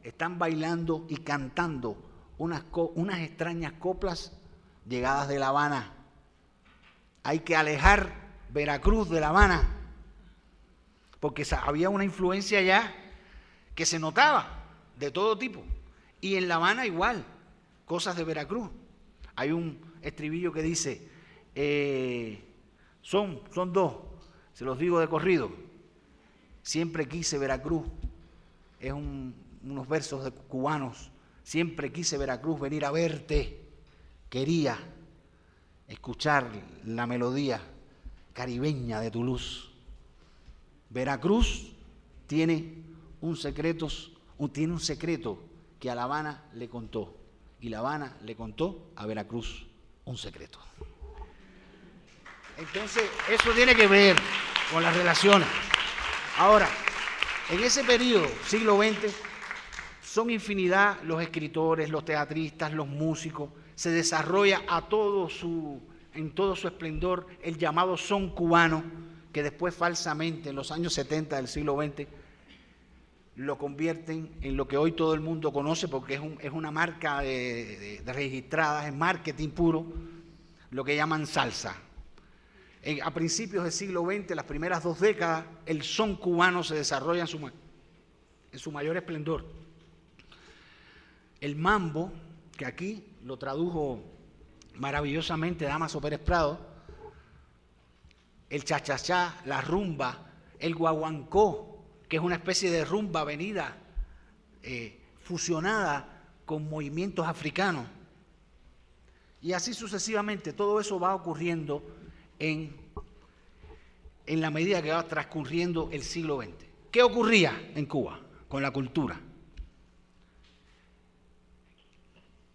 Speaker 2: están bailando y cantando unas extrañas coplas llegadas de La Habana. Hay que alejar Veracruz de La Habana, porque había una influencia ya que se notaba de todo tipo. Y en La Habana igual, cosas de Veracruz. Hay un estribillo que dice, son 2, se los digo de corrido. Siempre quise Veracruz, es unos versos cubanos. Siempre quise Veracruz, venir a verte, quería escuchar la melodía caribeña de tu luz. Veracruz tiene un secreto que a La Habana le contó, y La Habana le contó a Veracruz un secreto. Entonces, eso tiene que ver con las relaciones. Ahora, en ese periodo, siglo XX, son infinidad los escritores, los teatristas, los músicos. Se desarrolla en todo su esplendor el llamado son cubano, que después falsamente en los años 70 del siglo XX lo convierten en lo que hoy todo el mundo conoce, porque es una marca registrada, es marketing puro, lo que llaman salsa. A principios del siglo XX, las primeras 2 décadas, el son cubano se desarrolla en su mayor esplendor. El mambo, que aquí lo tradujo maravillosamente Dámaso Pérez Prado, el cha-cha-cha, la rumba, el guaguancó, que es una especie de rumba venida fusionada con movimientos africanos. Y así sucesivamente, todo eso va ocurriendo en la medida que va transcurriendo el siglo XX. ¿Qué ocurría en Cuba con la cultura?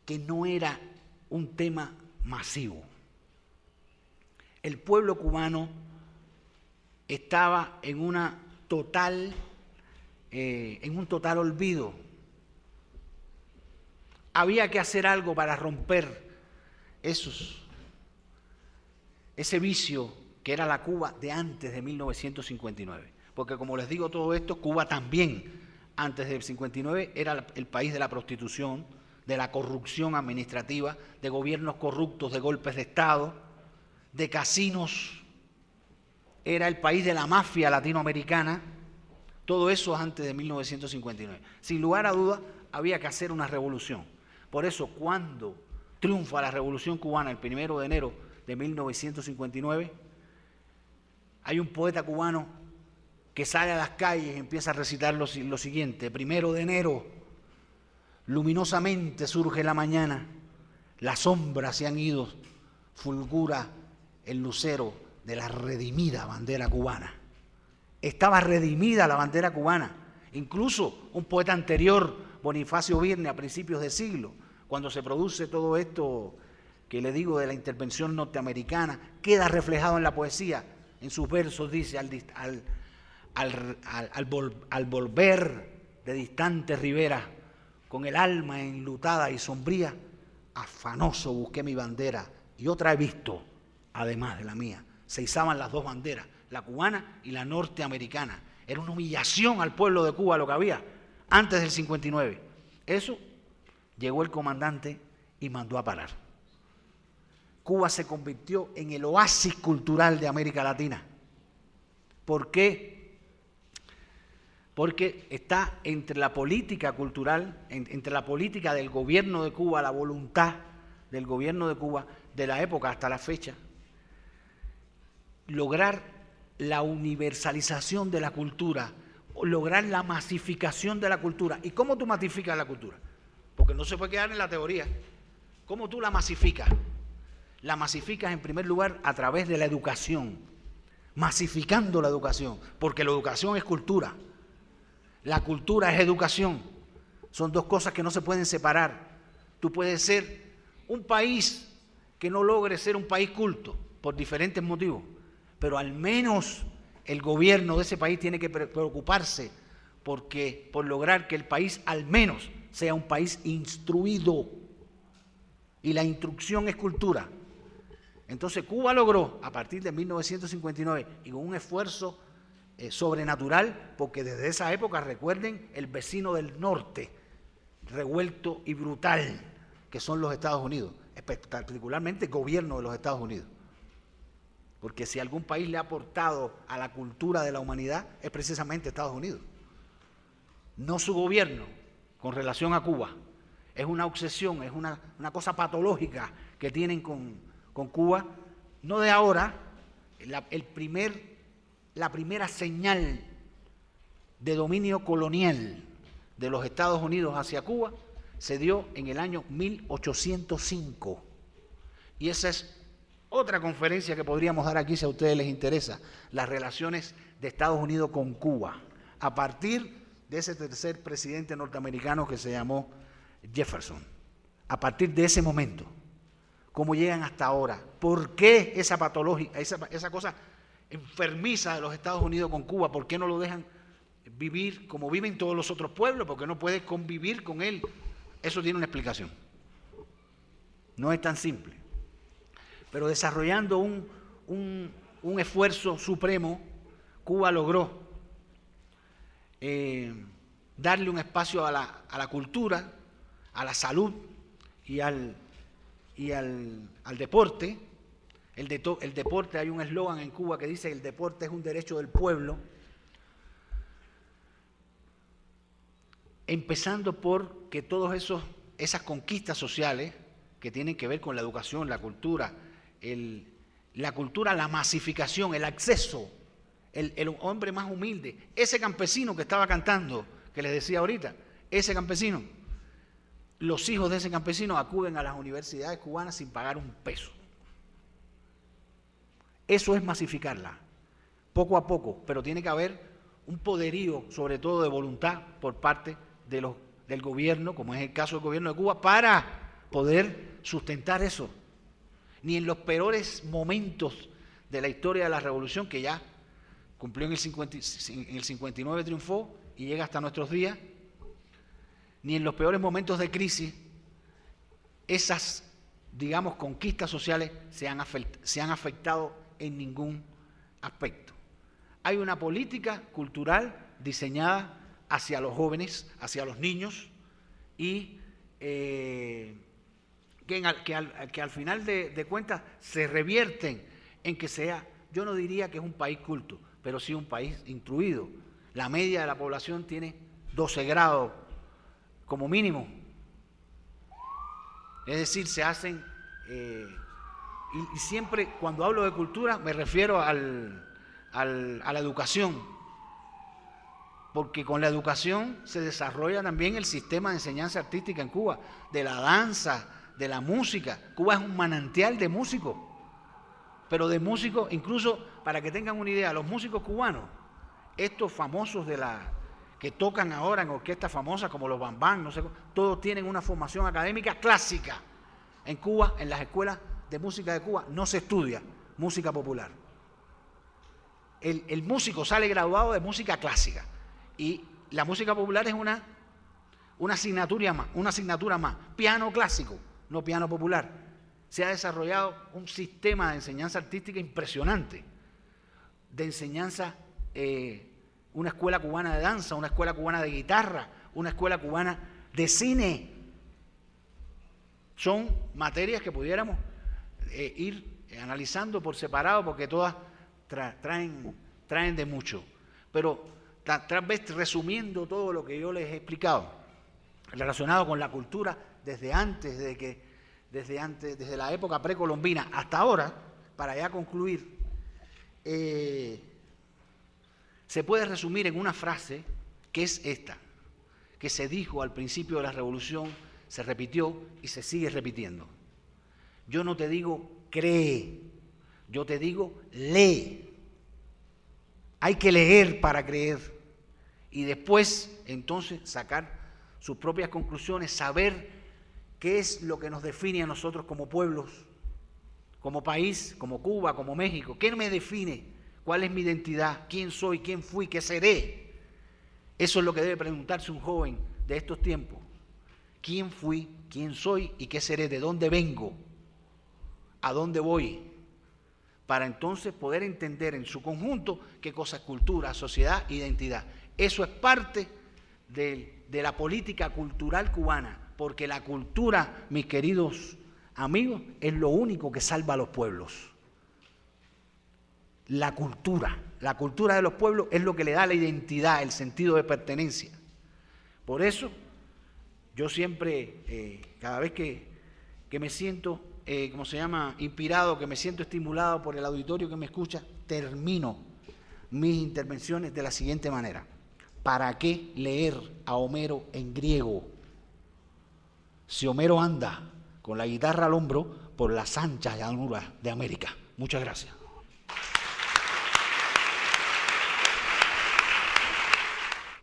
Speaker 2: Que no era un tema masivo. El pueblo cubano estaba en un total olvido. Había que hacer algo para romper ese vicio que era la Cuba de antes de 1959. Porque como les digo todo esto, Cuba también antes del 59 era el país de la prostitución, de la corrupción administrativa, de gobiernos corruptos, de golpes de Estado, de casinos. Era el país de la mafia latinoamericana. Todo eso antes de 1959. Sin lugar a dudas, había que hacer una revolución. Por eso, cuando triunfa la Revolución Cubana el 1 de enero de 1959, hay un poeta cubano que sale a las calles y empieza a recitar lo siguiente: 1 de enero, luminosamente surge la mañana, las sombras se han ido, fulgura el lucero de la redimida bandera cubana. Estaba redimida la bandera cubana. Incluso un poeta anterior, Bonifacio Virne, a principios de siglo, cuando se produce todo esto que le digo de la intervención norteamericana, queda reflejado en la poesía. En sus versos dice, al volver de distantes riberas, con el alma enlutada y sombría, afanoso busqué mi bandera y otra he visto, además de la mía. Se izaban las dos banderas, la cubana y la norteamericana. Era una humillación al pueblo de Cuba lo que había antes del 59. Eso llegó el comandante y mandó a parar. Cuba se convirtió en el oasis cultural de América Latina. ¿Por qué? Porque está entre la política cultural, entre la política del gobierno de Cuba, la voluntad del gobierno de Cuba, de la época hasta la fecha, lograr la universalización de la cultura, lograr la masificación de la cultura. ¿Y cómo tú masificas la cultura? Porque no se puede quedar en la teoría. ¿Cómo tú la masificas? La masificas en primer lugar a través de la educación, masificando la educación, porque la educación es cultura, la cultura es educación, son dos cosas que no se pueden separar. Tú puedes ser un país que no logre ser un país culto por diferentes motivos, pero al menos el gobierno de ese país tiene que preocuparse por lograr que el país al menos sea un país instruido, y la instrucción es cultura. Entonces Cuba logró, a partir de 1959, y con un esfuerzo sobrenatural, porque desde esa época, recuerden, el vecino del norte, revuelto y brutal, que son los Estados Unidos, particularmente el gobierno de los Estados Unidos. Porque si algún país le ha aportado a la cultura de la humanidad, es precisamente Estados Unidos. No su gobierno, con relación a Cuba. Es una obsesión, es una cosa patológica que tienen con Cuba, no de ahora. La primera señal de dominio colonial de los Estados Unidos hacia Cuba se dio en el año 1805. Y esa es otra conferencia que podríamos dar aquí si a ustedes les interesa, las relaciones de Estados Unidos con Cuba, a partir de ese tercer presidente norteamericano que se llamó Jefferson. A partir de ese momento, ¿cómo llegan hasta ahora? ¿Por qué esa patología, esa cosa enfermiza de los Estados Unidos con Cuba? ¿Por qué no lo dejan vivir como viven todos los otros pueblos? ¿Por qué no puede convivir con él? Eso tiene una explicación. No es tan simple. Pero desarrollando un esfuerzo supremo, Cuba logró darle un espacio a la cultura, a la salud y al deporte. El deporte, hay un eslogan en Cuba que dice: el deporte es un derecho del pueblo. Empezando por que todas esas conquistas sociales que tienen que ver con la educación, la cultura, la masificación, el acceso, el hombre más humilde, ese campesino que estaba cantando, que les decía ahorita, ese campesino, los hijos de ese campesino acuden a las universidades cubanas sin pagar un peso. Eso es masificarla, poco a poco, pero tiene que haber un poderío, sobre todo de voluntad, por parte del gobierno, como es el caso del gobierno de Cuba, para poder sustentar eso. Ni en los peores momentos de la historia de la revolución, que ya cumplió en el 59, triunfó y llega hasta nuestros días, ni en los peores momentos de crisis, esas, digamos, conquistas sociales se han afectado en ningún aspecto. Hay una política cultural diseñada hacia los jóvenes, hacia los niños, y que al final de cuentas se revierten en que sea, yo no diría que es un país culto, pero sí un país instruido. La media de la población tiene 12 grados como mínimo. Es decir, se hacen, y siempre cuando hablo de cultura me refiero a la educación, porque con la educación se desarrolla también el sistema de enseñanza artística en Cuba, de la danza, de la música. Cuba es un manantial de músicos. pero de músicos, incluso para que tengan una idea, los músicos cubanos, estos famosos que tocan ahora en orquestas famosas como los Bambán, no sé, todos tienen una formación académica clásica. En Cuba, en las escuelas de música de Cuba, no se estudia música popular. El músico sale graduado de música clásica y la música popular es una asignatura más. Piano clásico, no piano popular. Se ha desarrollado un sistema de enseñanza artística impresionante, de enseñanza, una escuela cubana de danza, una escuela cubana de guitarra, una escuela cubana de cine. Son materias que pudiéramos ir analizando por separado porque todas traen de mucho. Pero tal vez resumiendo todo lo que yo les he explicado, relacionado con la cultura desde la época precolombina hasta ahora, para ya concluir, se puede resumir en una frase que es esta, que se dijo al principio de la revolución, se repitió y se sigue repitiendo. Yo no te digo cree, yo te digo lee. Hay que leer para creer y después entonces sacar sus propias conclusiones, saber qué es lo que nos define a nosotros como pueblos, como país, como Cuba, como México. ¿Qué me define? ¿Cuál es mi identidad? ¿Quién soy? ¿Quién fui? ¿Qué seré? Eso es lo que debe preguntarse un joven de estos tiempos. ¿Quién fui? ¿Quién soy? ¿Y qué seré? ¿De dónde vengo? ¿A dónde voy? Para entonces poder entender en su conjunto qué cosa es cultura, sociedad, identidad. Eso es parte de la política cultural cubana, porque la cultura, mis queridos amigos, es lo único que salva a los pueblos. La cultura de los pueblos es lo que le da la identidad, el sentido de pertenencia. Por eso, yo siempre, cada vez que me siento, inspirado, que me siento estimulado por el auditorio que me escucha, termino mis intervenciones de la siguiente manera. ¿Para qué leer a Homero en griego? Si Homero anda con la guitarra al hombro por las anchas llanuras de América. Muchas gracias.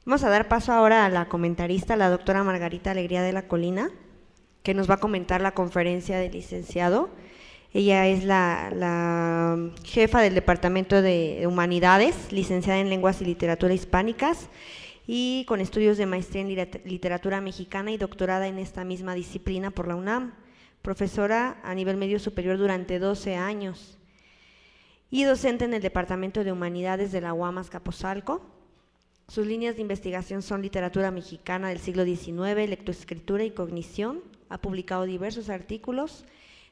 Speaker 1: Vamos a dar paso ahora a la comentarista, la doctora Margarita Alegría de la Colina, que nos va a comentar la conferencia del licenciado. Ella es la jefa del Departamento de Humanidades, licenciada en Lenguas y Literatura Hispánicas y con estudios de maestría en Literatura Mexicana y doctorada en esta misma disciplina por la UNAM, profesora a nivel medio superior durante 12 años y docente en el Departamento de Humanidades de la UAM Azcapotzalco. Sus líneas de investigación son literatura mexicana del siglo XIX, lectoescritura y cognición. Ha publicado diversos artículos.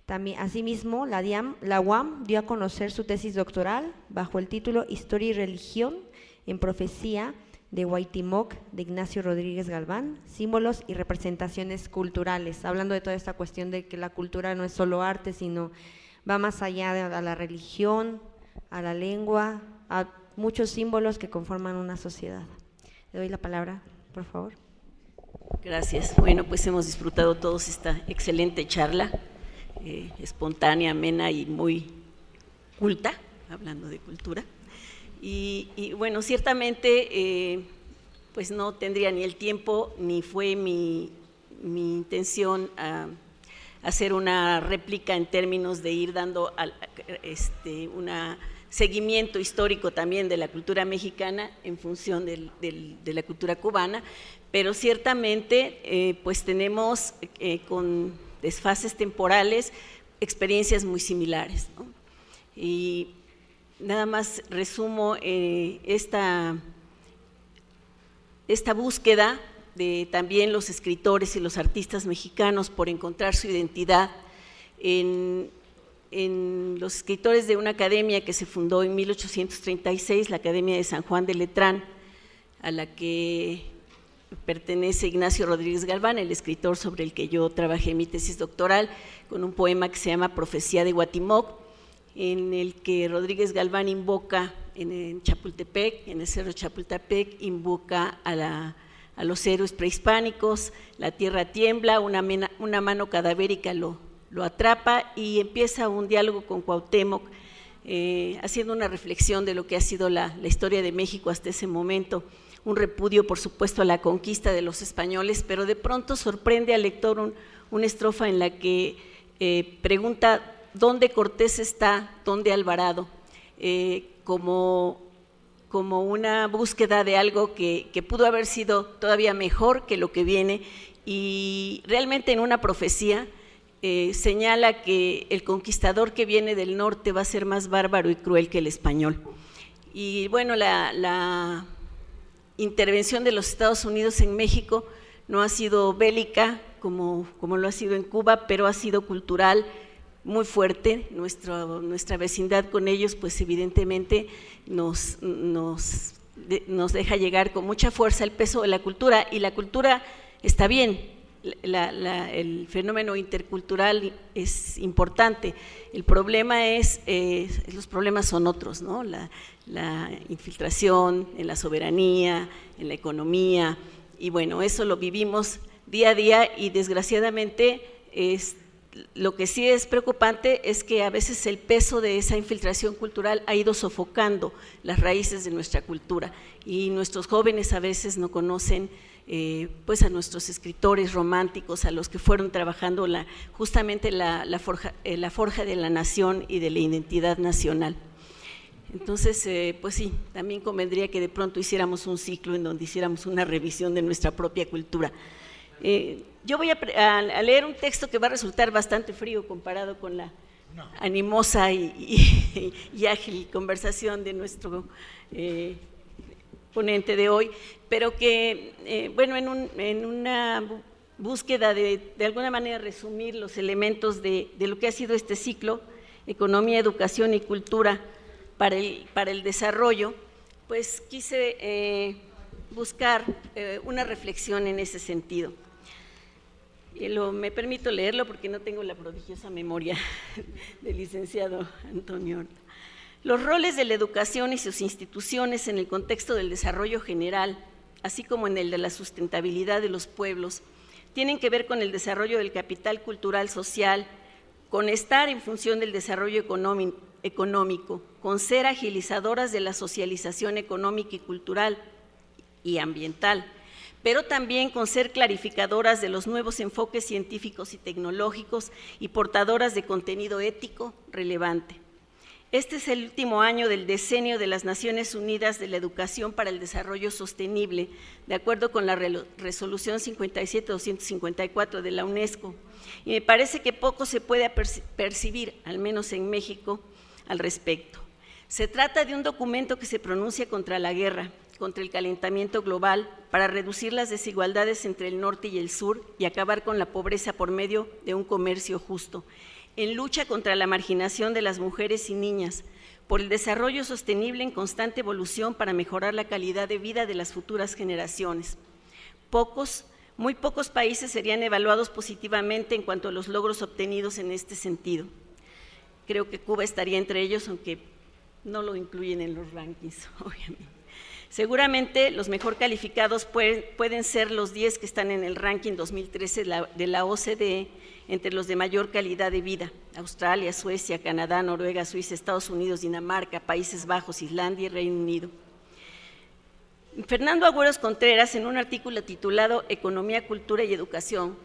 Speaker 1: También, asimismo, la UAM dio a conocer su tesis doctoral bajo el título Historia y Religión en Profecía de Huaytimoc de Ignacio Rodríguez Galván, símbolos y representaciones culturales, hablando de toda esta cuestión de que la cultura no es solo arte, sino va más allá de la religión, a la lengua, a muchos símbolos que conforman una sociedad. Le doy la palabra, por favor.
Speaker 3: Gracias. Bueno, pues hemos disfrutado todos esta excelente charla, espontánea, amena y muy culta, hablando de cultura. Y bueno, ciertamente pues no tendría ni el tiempo ni fue mi intención hacer una réplica en términos de ir dando un seguimiento histórico también de la cultura mexicana en función de la cultura cubana, pero ciertamente pues tenemos con desfases temporales experiencias muy similares, ¿no? Y nada más resumo esta búsqueda de también los escritores y los artistas mexicanos por encontrar su identidad en los escritores de una academia que se fundó en 1836, la Academia de San Juan de Letrán, a la que pertenece Ignacio Rodríguez Galván, el escritor sobre el que yo trabajé mi tesis doctoral, con un poema que se llama Profecía de Huaytimoc, en el que Rodríguez Galván invoca en Chapultepec, en el Cerro Chapultepec, invoca a los héroes prehispánicos, la tierra tiembla, una mano cadavérica lo atrapa y empieza un diálogo con Cuauhtémoc haciendo una reflexión de lo que ha sido la historia de México hasta ese momento, un repudio, por supuesto, a la conquista de los españoles, pero de pronto sorprende al lector una estrofa en la que pregunta dónde Cortés está, dónde Alvarado, como una búsqueda de algo que pudo haber sido todavía mejor que lo que viene, y realmente en una profecía señala que el conquistador que viene del norte va a ser más bárbaro y cruel que el español. Y bueno, la intervención de los Estados Unidos en México no ha sido bélica como lo ha sido en Cuba, pero ha sido cultural, muy fuerte. Nuestra vecindad con ellos, pues evidentemente nos deja llegar con mucha fuerza el peso de la cultura, y la cultura está bien, el fenómeno intercultural es importante. El problema los problemas son otros, ¿no? La infiltración en la soberanía, en la economía, y bueno, eso lo vivimos día a día, y desgraciadamente lo que sí es preocupante es que a veces el peso de esa infiltración cultural ha ido sofocando las raíces de nuestra cultura, y nuestros jóvenes a veces no conocen pues a nuestros escritores románticos, a los que fueron trabajando justamente la forja de la nación y de la identidad nacional. Entonces, pues sí, también convendría que de pronto hiciéramos un ciclo en donde hiciéramos una revisión de nuestra propia cultura. Yo voy a leer un texto que va a resultar bastante frío comparado con la animosa y ágil conversación de nuestro ponente de hoy, pero que, bueno, en una búsqueda de alguna manera resumir los elementos de lo que ha sido este ciclo, Economía, Educación y Cultura para el Desarrollo, pues quise buscar una reflexión en ese sentido. Me permito leerlo porque no tengo la prodigiosa memoria del licenciado Antonio Horta. Los roles de la educación y sus instituciones en el contexto del desarrollo general, así como en el de la sustentabilidad de los pueblos, tienen que ver con el desarrollo del capital cultural social, con estar en función del desarrollo económico, con ser agilizadoras de la socialización económica y cultural y ambiental, pero también con ser clarificadoras de los nuevos enfoques científicos y tecnológicos y portadoras de contenido ético relevante. Este es el último año del decenio de las Naciones Unidas de la Educación para el Desarrollo Sostenible, de acuerdo con la resolución 57-254 de la UNESCO, y me parece que poco se puede percibir, al menos en México, al respecto. Se trata de un documento que se pronuncia contra la guerra, contra el calentamiento global, para reducir las desigualdades entre el norte y el sur y acabar con la pobreza por medio de un comercio justo, en lucha contra la marginación de las mujeres y niñas, por el desarrollo sostenible en constante evolución para mejorar la calidad de vida de las futuras generaciones. Muy pocos países serían evaluados positivamente en cuanto a los logros obtenidos en este sentido. Creo que Cuba estaría entre ellos, aunque no lo incluyen en los rankings, obviamente. Seguramente los mejor calificados pueden ser los 10 que están en el ranking 2013 de la OCDE, entre los de mayor calidad de vida: Australia, Suecia, Canadá, Noruega, Suiza, Estados Unidos, Dinamarca, Países Bajos, Islandia y Reino Unido. Fernando Agüeros Contreras, en un artículo titulado Economía, Cultura y Educación,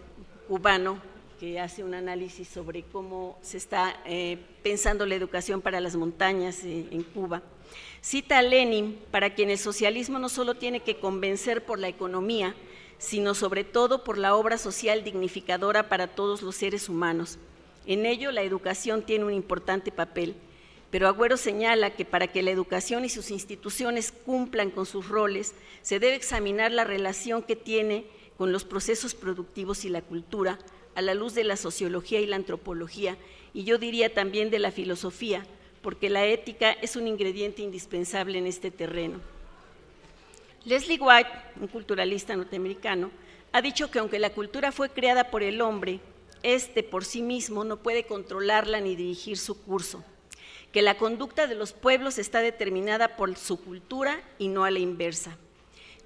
Speaker 3: cubano, que hace un análisis sobre cómo se está pensando la educación para las montañas en Cuba, cita a Lenin, para quien el socialismo no solo tiene que convencer por la economía, sino sobre todo por la obra social dignificadora para todos los seres humanos. En ello, la educación tiene un importante papel, pero Agüero señala que para que la educación y sus instituciones cumplan con sus roles, se debe examinar la relación que tiene con los procesos productivos y la cultura, a la luz de la sociología y la antropología, y yo diría también de la filosofía, porque la ética es un ingrediente indispensable en este terreno. Leslie White, un culturalista norteamericano, ha dicho que aunque la cultura fue creada por el hombre, éste por sí mismo no puede controlarla ni dirigir su curso, que la conducta de los pueblos está determinada por su cultura y no a la inversa.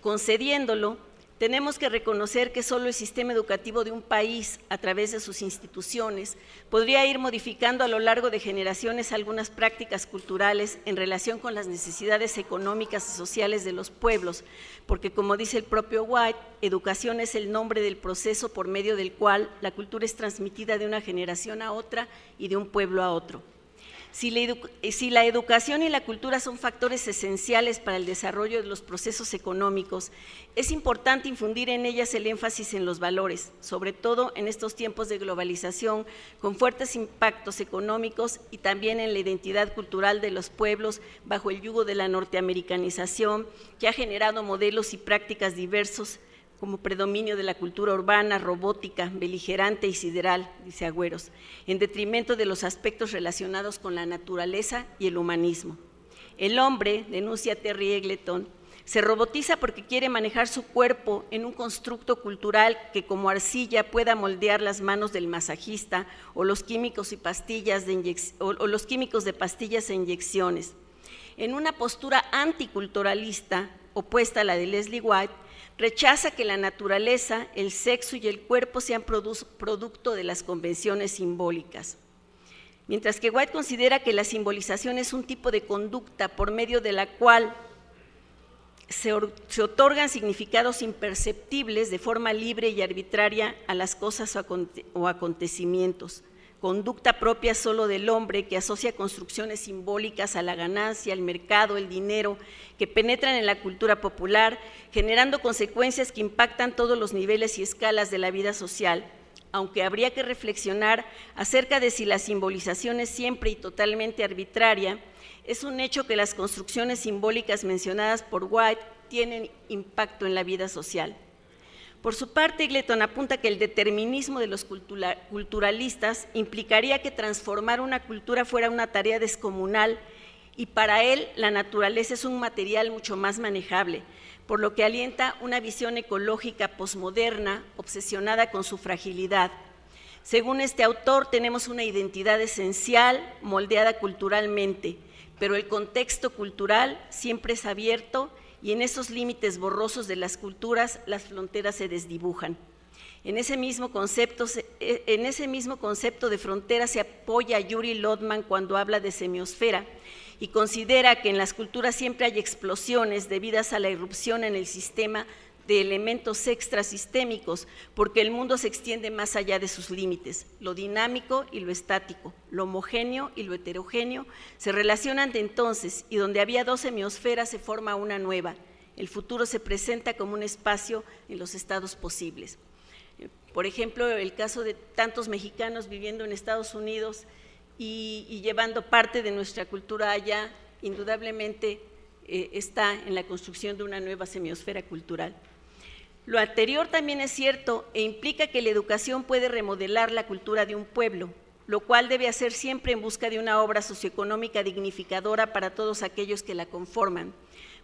Speaker 3: Concediéndolo, tenemos que reconocer que solo el sistema educativo de un país, a través de sus instituciones, podría ir modificando a lo largo de generaciones algunas prácticas culturales en relación con las necesidades económicas y sociales de los pueblos, porque como dice el propio White, educación es el nombre del proceso por medio del cual la cultura es transmitida de una generación a otra y de un pueblo a otro. Si la educación y la cultura son factores esenciales para el desarrollo de los procesos económicos, es importante infundir en ellas el énfasis en los valores, sobre todo en estos tiempos de globalización, con fuertes impactos económicos y también en la identidad cultural de los pueblos bajo el yugo de la norteamericanización, que ha generado modelos y prácticas diversos, como predominio de la cultura urbana, robótica, beligerante y sideral, dice Agüeros, en detrimento de los aspectos relacionados con la naturaleza y el humanismo. El hombre, denuncia Terry Eggleton, se robotiza porque quiere manejar su cuerpo en un constructo cultural que como arcilla pueda moldear las manos del masajista o los químicos de pastillas e inyecciones. En una postura anticulturalista, opuesta a la de Leslie White, rechaza que la naturaleza, el sexo y el cuerpo sean producto de las convenciones simbólicas. Mientras que White considera que la simbolización es un tipo de conducta por medio de la cual se otorgan significados imperceptibles de forma libre y arbitraria a las cosas o acontecimientos, conducta propia solo del hombre que asocia construcciones simbólicas a la ganancia, el mercado, el dinero, que penetran en la cultura popular, generando consecuencias que impactan todos los niveles y escalas de la vida social, aunque habría que reflexionar acerca de si la simbolización es siempre y totalmente arbitraria. Es un hecho que las construcciones simbólicas mencionadas por White tienen impacto en la vida social. Por su parte, Eggleton apunta que el determinismo de los culturalistas implicaría que transformar una cultura fuera una tarea descomunal y para él la naturaleza es un material mucho más manejable, por lo que alienta una visión ecológica posmoderna obsesionada con su fragilidad. Según este autor, tenemos una identidad esencial moldeada culturalmente, pero el contexto cultural siempre es abierto y en esos límites borrosos de las culturas las fronteras se desdibujan. En ese mismo concepto de frontera se apoya Yuri Lodman cuando habla de semiosfera y considera que en las culturas siempre hay explosiones debidas a la irrupción en el sistema de elementos extrasistémicos, porque el mundo se extiende más allá de sus límites. Lo dinámico y lo estático, lo homogéneo y lo heterogéneo se relacionan de entonces y donde había dos semiosferas se forma una nueva. El futuro se presenta como un espacio en los estados posibles. Por ejemplo, el caso de tantos mexicanos viviendo en Estados Unidos y llevando parte de nuestra cultura allá, indudablemente está en la construcción de una nueva semiosfera cultural. Lo anterior también es cierto e implica que la educación puede remodelar la cultura de un pueblo, lo cual debe hacer siempre en busca de una obra socioeconómica dignificadora para todos aquellos que la conforman.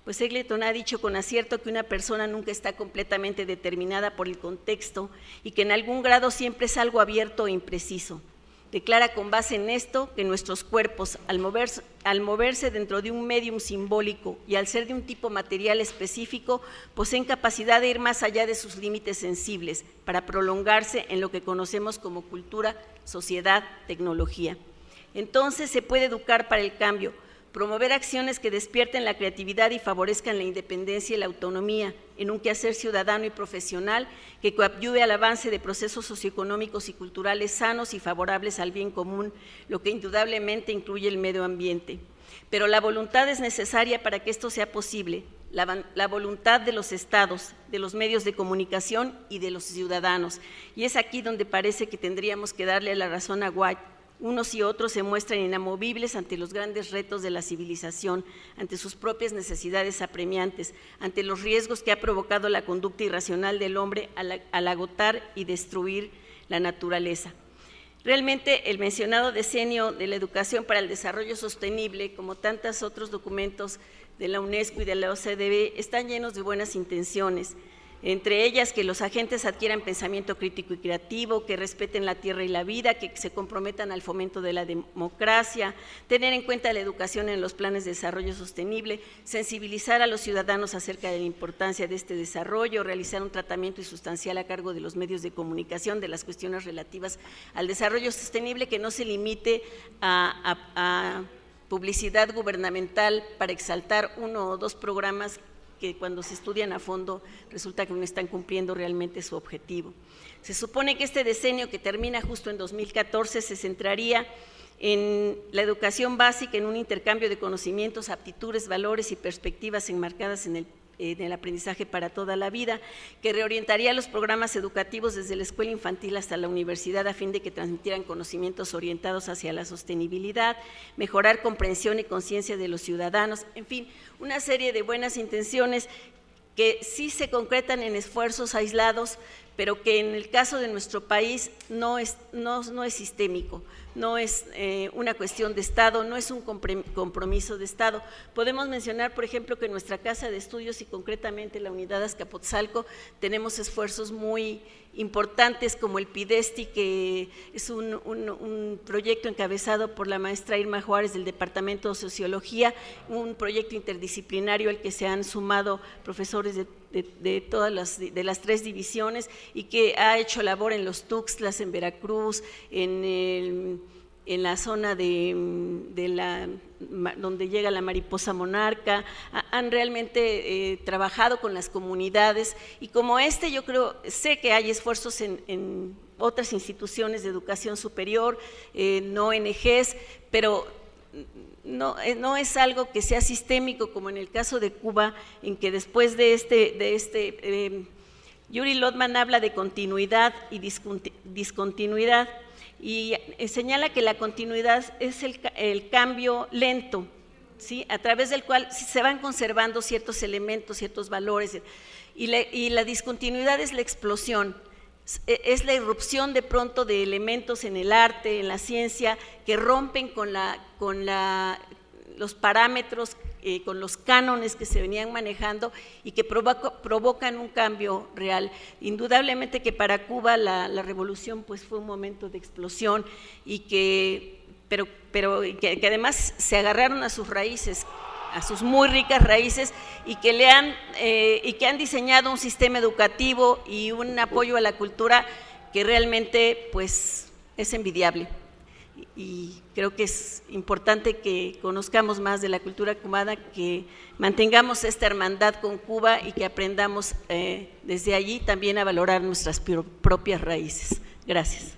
Speaker 3: Pues Eggleton ha dicho con acierto que una persona nunca está completamente determinada por el contexto y que en algún grado siempre es algo abierto e impreciso. Declara con base en esto que nuestros cuerpos, al moverse dentro de un medium simbólico y al ser de un tipo material específico, poseen capacidad de ir más allá de sus límites sensibles para prolongarse en lo que conocemos como cultura, sociedad, tecnología. Entonces se puede educar para el cambio, promover acciones que despierten la creatividad y favorezcan la independencia y la autonomía en un quehacer ciudadano y profesional que coadyuve al avance de procesos socioeconómicos y culturales sanos y favorables al bien común, lo que indudablemente incluye el medio ambiente. Pero la voluntad es necesaria para que esto sea posible, la voluntad de los estados, de los medios de comunicación y de los ciudadanos. Y es aquí donde parece que tendríamos que darle la razón a White. Unos y otros se muestran inamovibles ante los grandes retos de la civilización, ante sus propias necesidades apremiantes, ante los riesgos que ha provocado la conducta irracional del hombre al agotar y destruir la naturaleza. Realmente el mencionado decenio de la educación para el desarrollo sostenible, como tantos otros documentos de la UNESCO y de la OCDE, están llenos de buenas intenciones, entre ellas que los agentes adquieran pensamiento crítico y creativo, que respeten la tierra y la vida, que se comprometan al fomento de la democracia, tener en cuenta la educación en los planes de desarrollo sostenible, sensibilizar a los ciudadanos acerca de la importancia de este desarrollo, realizar un tratamiento sustancial a cargo de los medios de comunicación de las cuestiones relativas al desarrollo sostenible, que no se limite a publicidad gubernamental para exaltar 1 o 2 programas que cuando se estudian a fondo resulta que no están cumpliendo realmente su objetivo. Se supone que este decenio, que termina justo en 2014, se centraría en la educación básica, en un intercambio de conocimientos, aptitudes, valores y perspectivas enmarcadas en el aprendizaje para toda la vida, que reorientaría los programas educativos desde la escuela infantil hasta la universidad a fin de que transmitieran conocimientos orientados hacia la sostenibilidad, mejorar comprensión y conciencia de los ciudadanos, en fin, una serie de buenas intenciones que sí se concretan en esfuerzos aislados, pero que en el caso de nuestro país no es sistémico, no es una cuestión de Estado, no es un compromiso de Estado. Podemos mencionar, por ejemplo, que en nuestra casa de estudios y concretamente la unidad Azcapotzalco tenemos esfuerzos muy importantes como el PIDESTI, que es un proyecto encabezado por la maestra Irma Juárez del Departamento de Sociología, un proyecto interdisciplinario al que se han sumado profesores de todas las 3 divisiones y que ha hecho labor en los Tuxtlas, en Veracruz, en la zona donde llega la mariposa monarca, han realmente trabajado con las comunidades y como yo sé que hay esfuerzos en otras instituciones de educación superior, no ONGs, pero no es algo que sea sistémico como en el caso de Cuba, en que después de Yuri Lotman habla de continuidad y discontinuidad y señala que la continuidad es el cambio lento, ¿sí?, a través del cual se van conservando ciertos elementos, ciertos valores, y la discontinuidad es la explosión, es la irrupción de pronto de elementos en el arte, en la ciencia, que rompen con los parámetros, con los cánones que se venían manejando y que provocan un cambio real. Indudablemente que para Cuba la revolución pues fue un momento de explosión y pero que además se agarraron a sus raíces, a sus muy ricas raíces y que han diseñado un sistema educativo y un apoyo a la cultura que realmente pues es envidiable. Y creo que es importante que conozcamos más de la cultura cubana, que mantengamos esta hermandad con Cuba y que aprendamos desde allí también a valorar nuestras propias raíces. Gracias.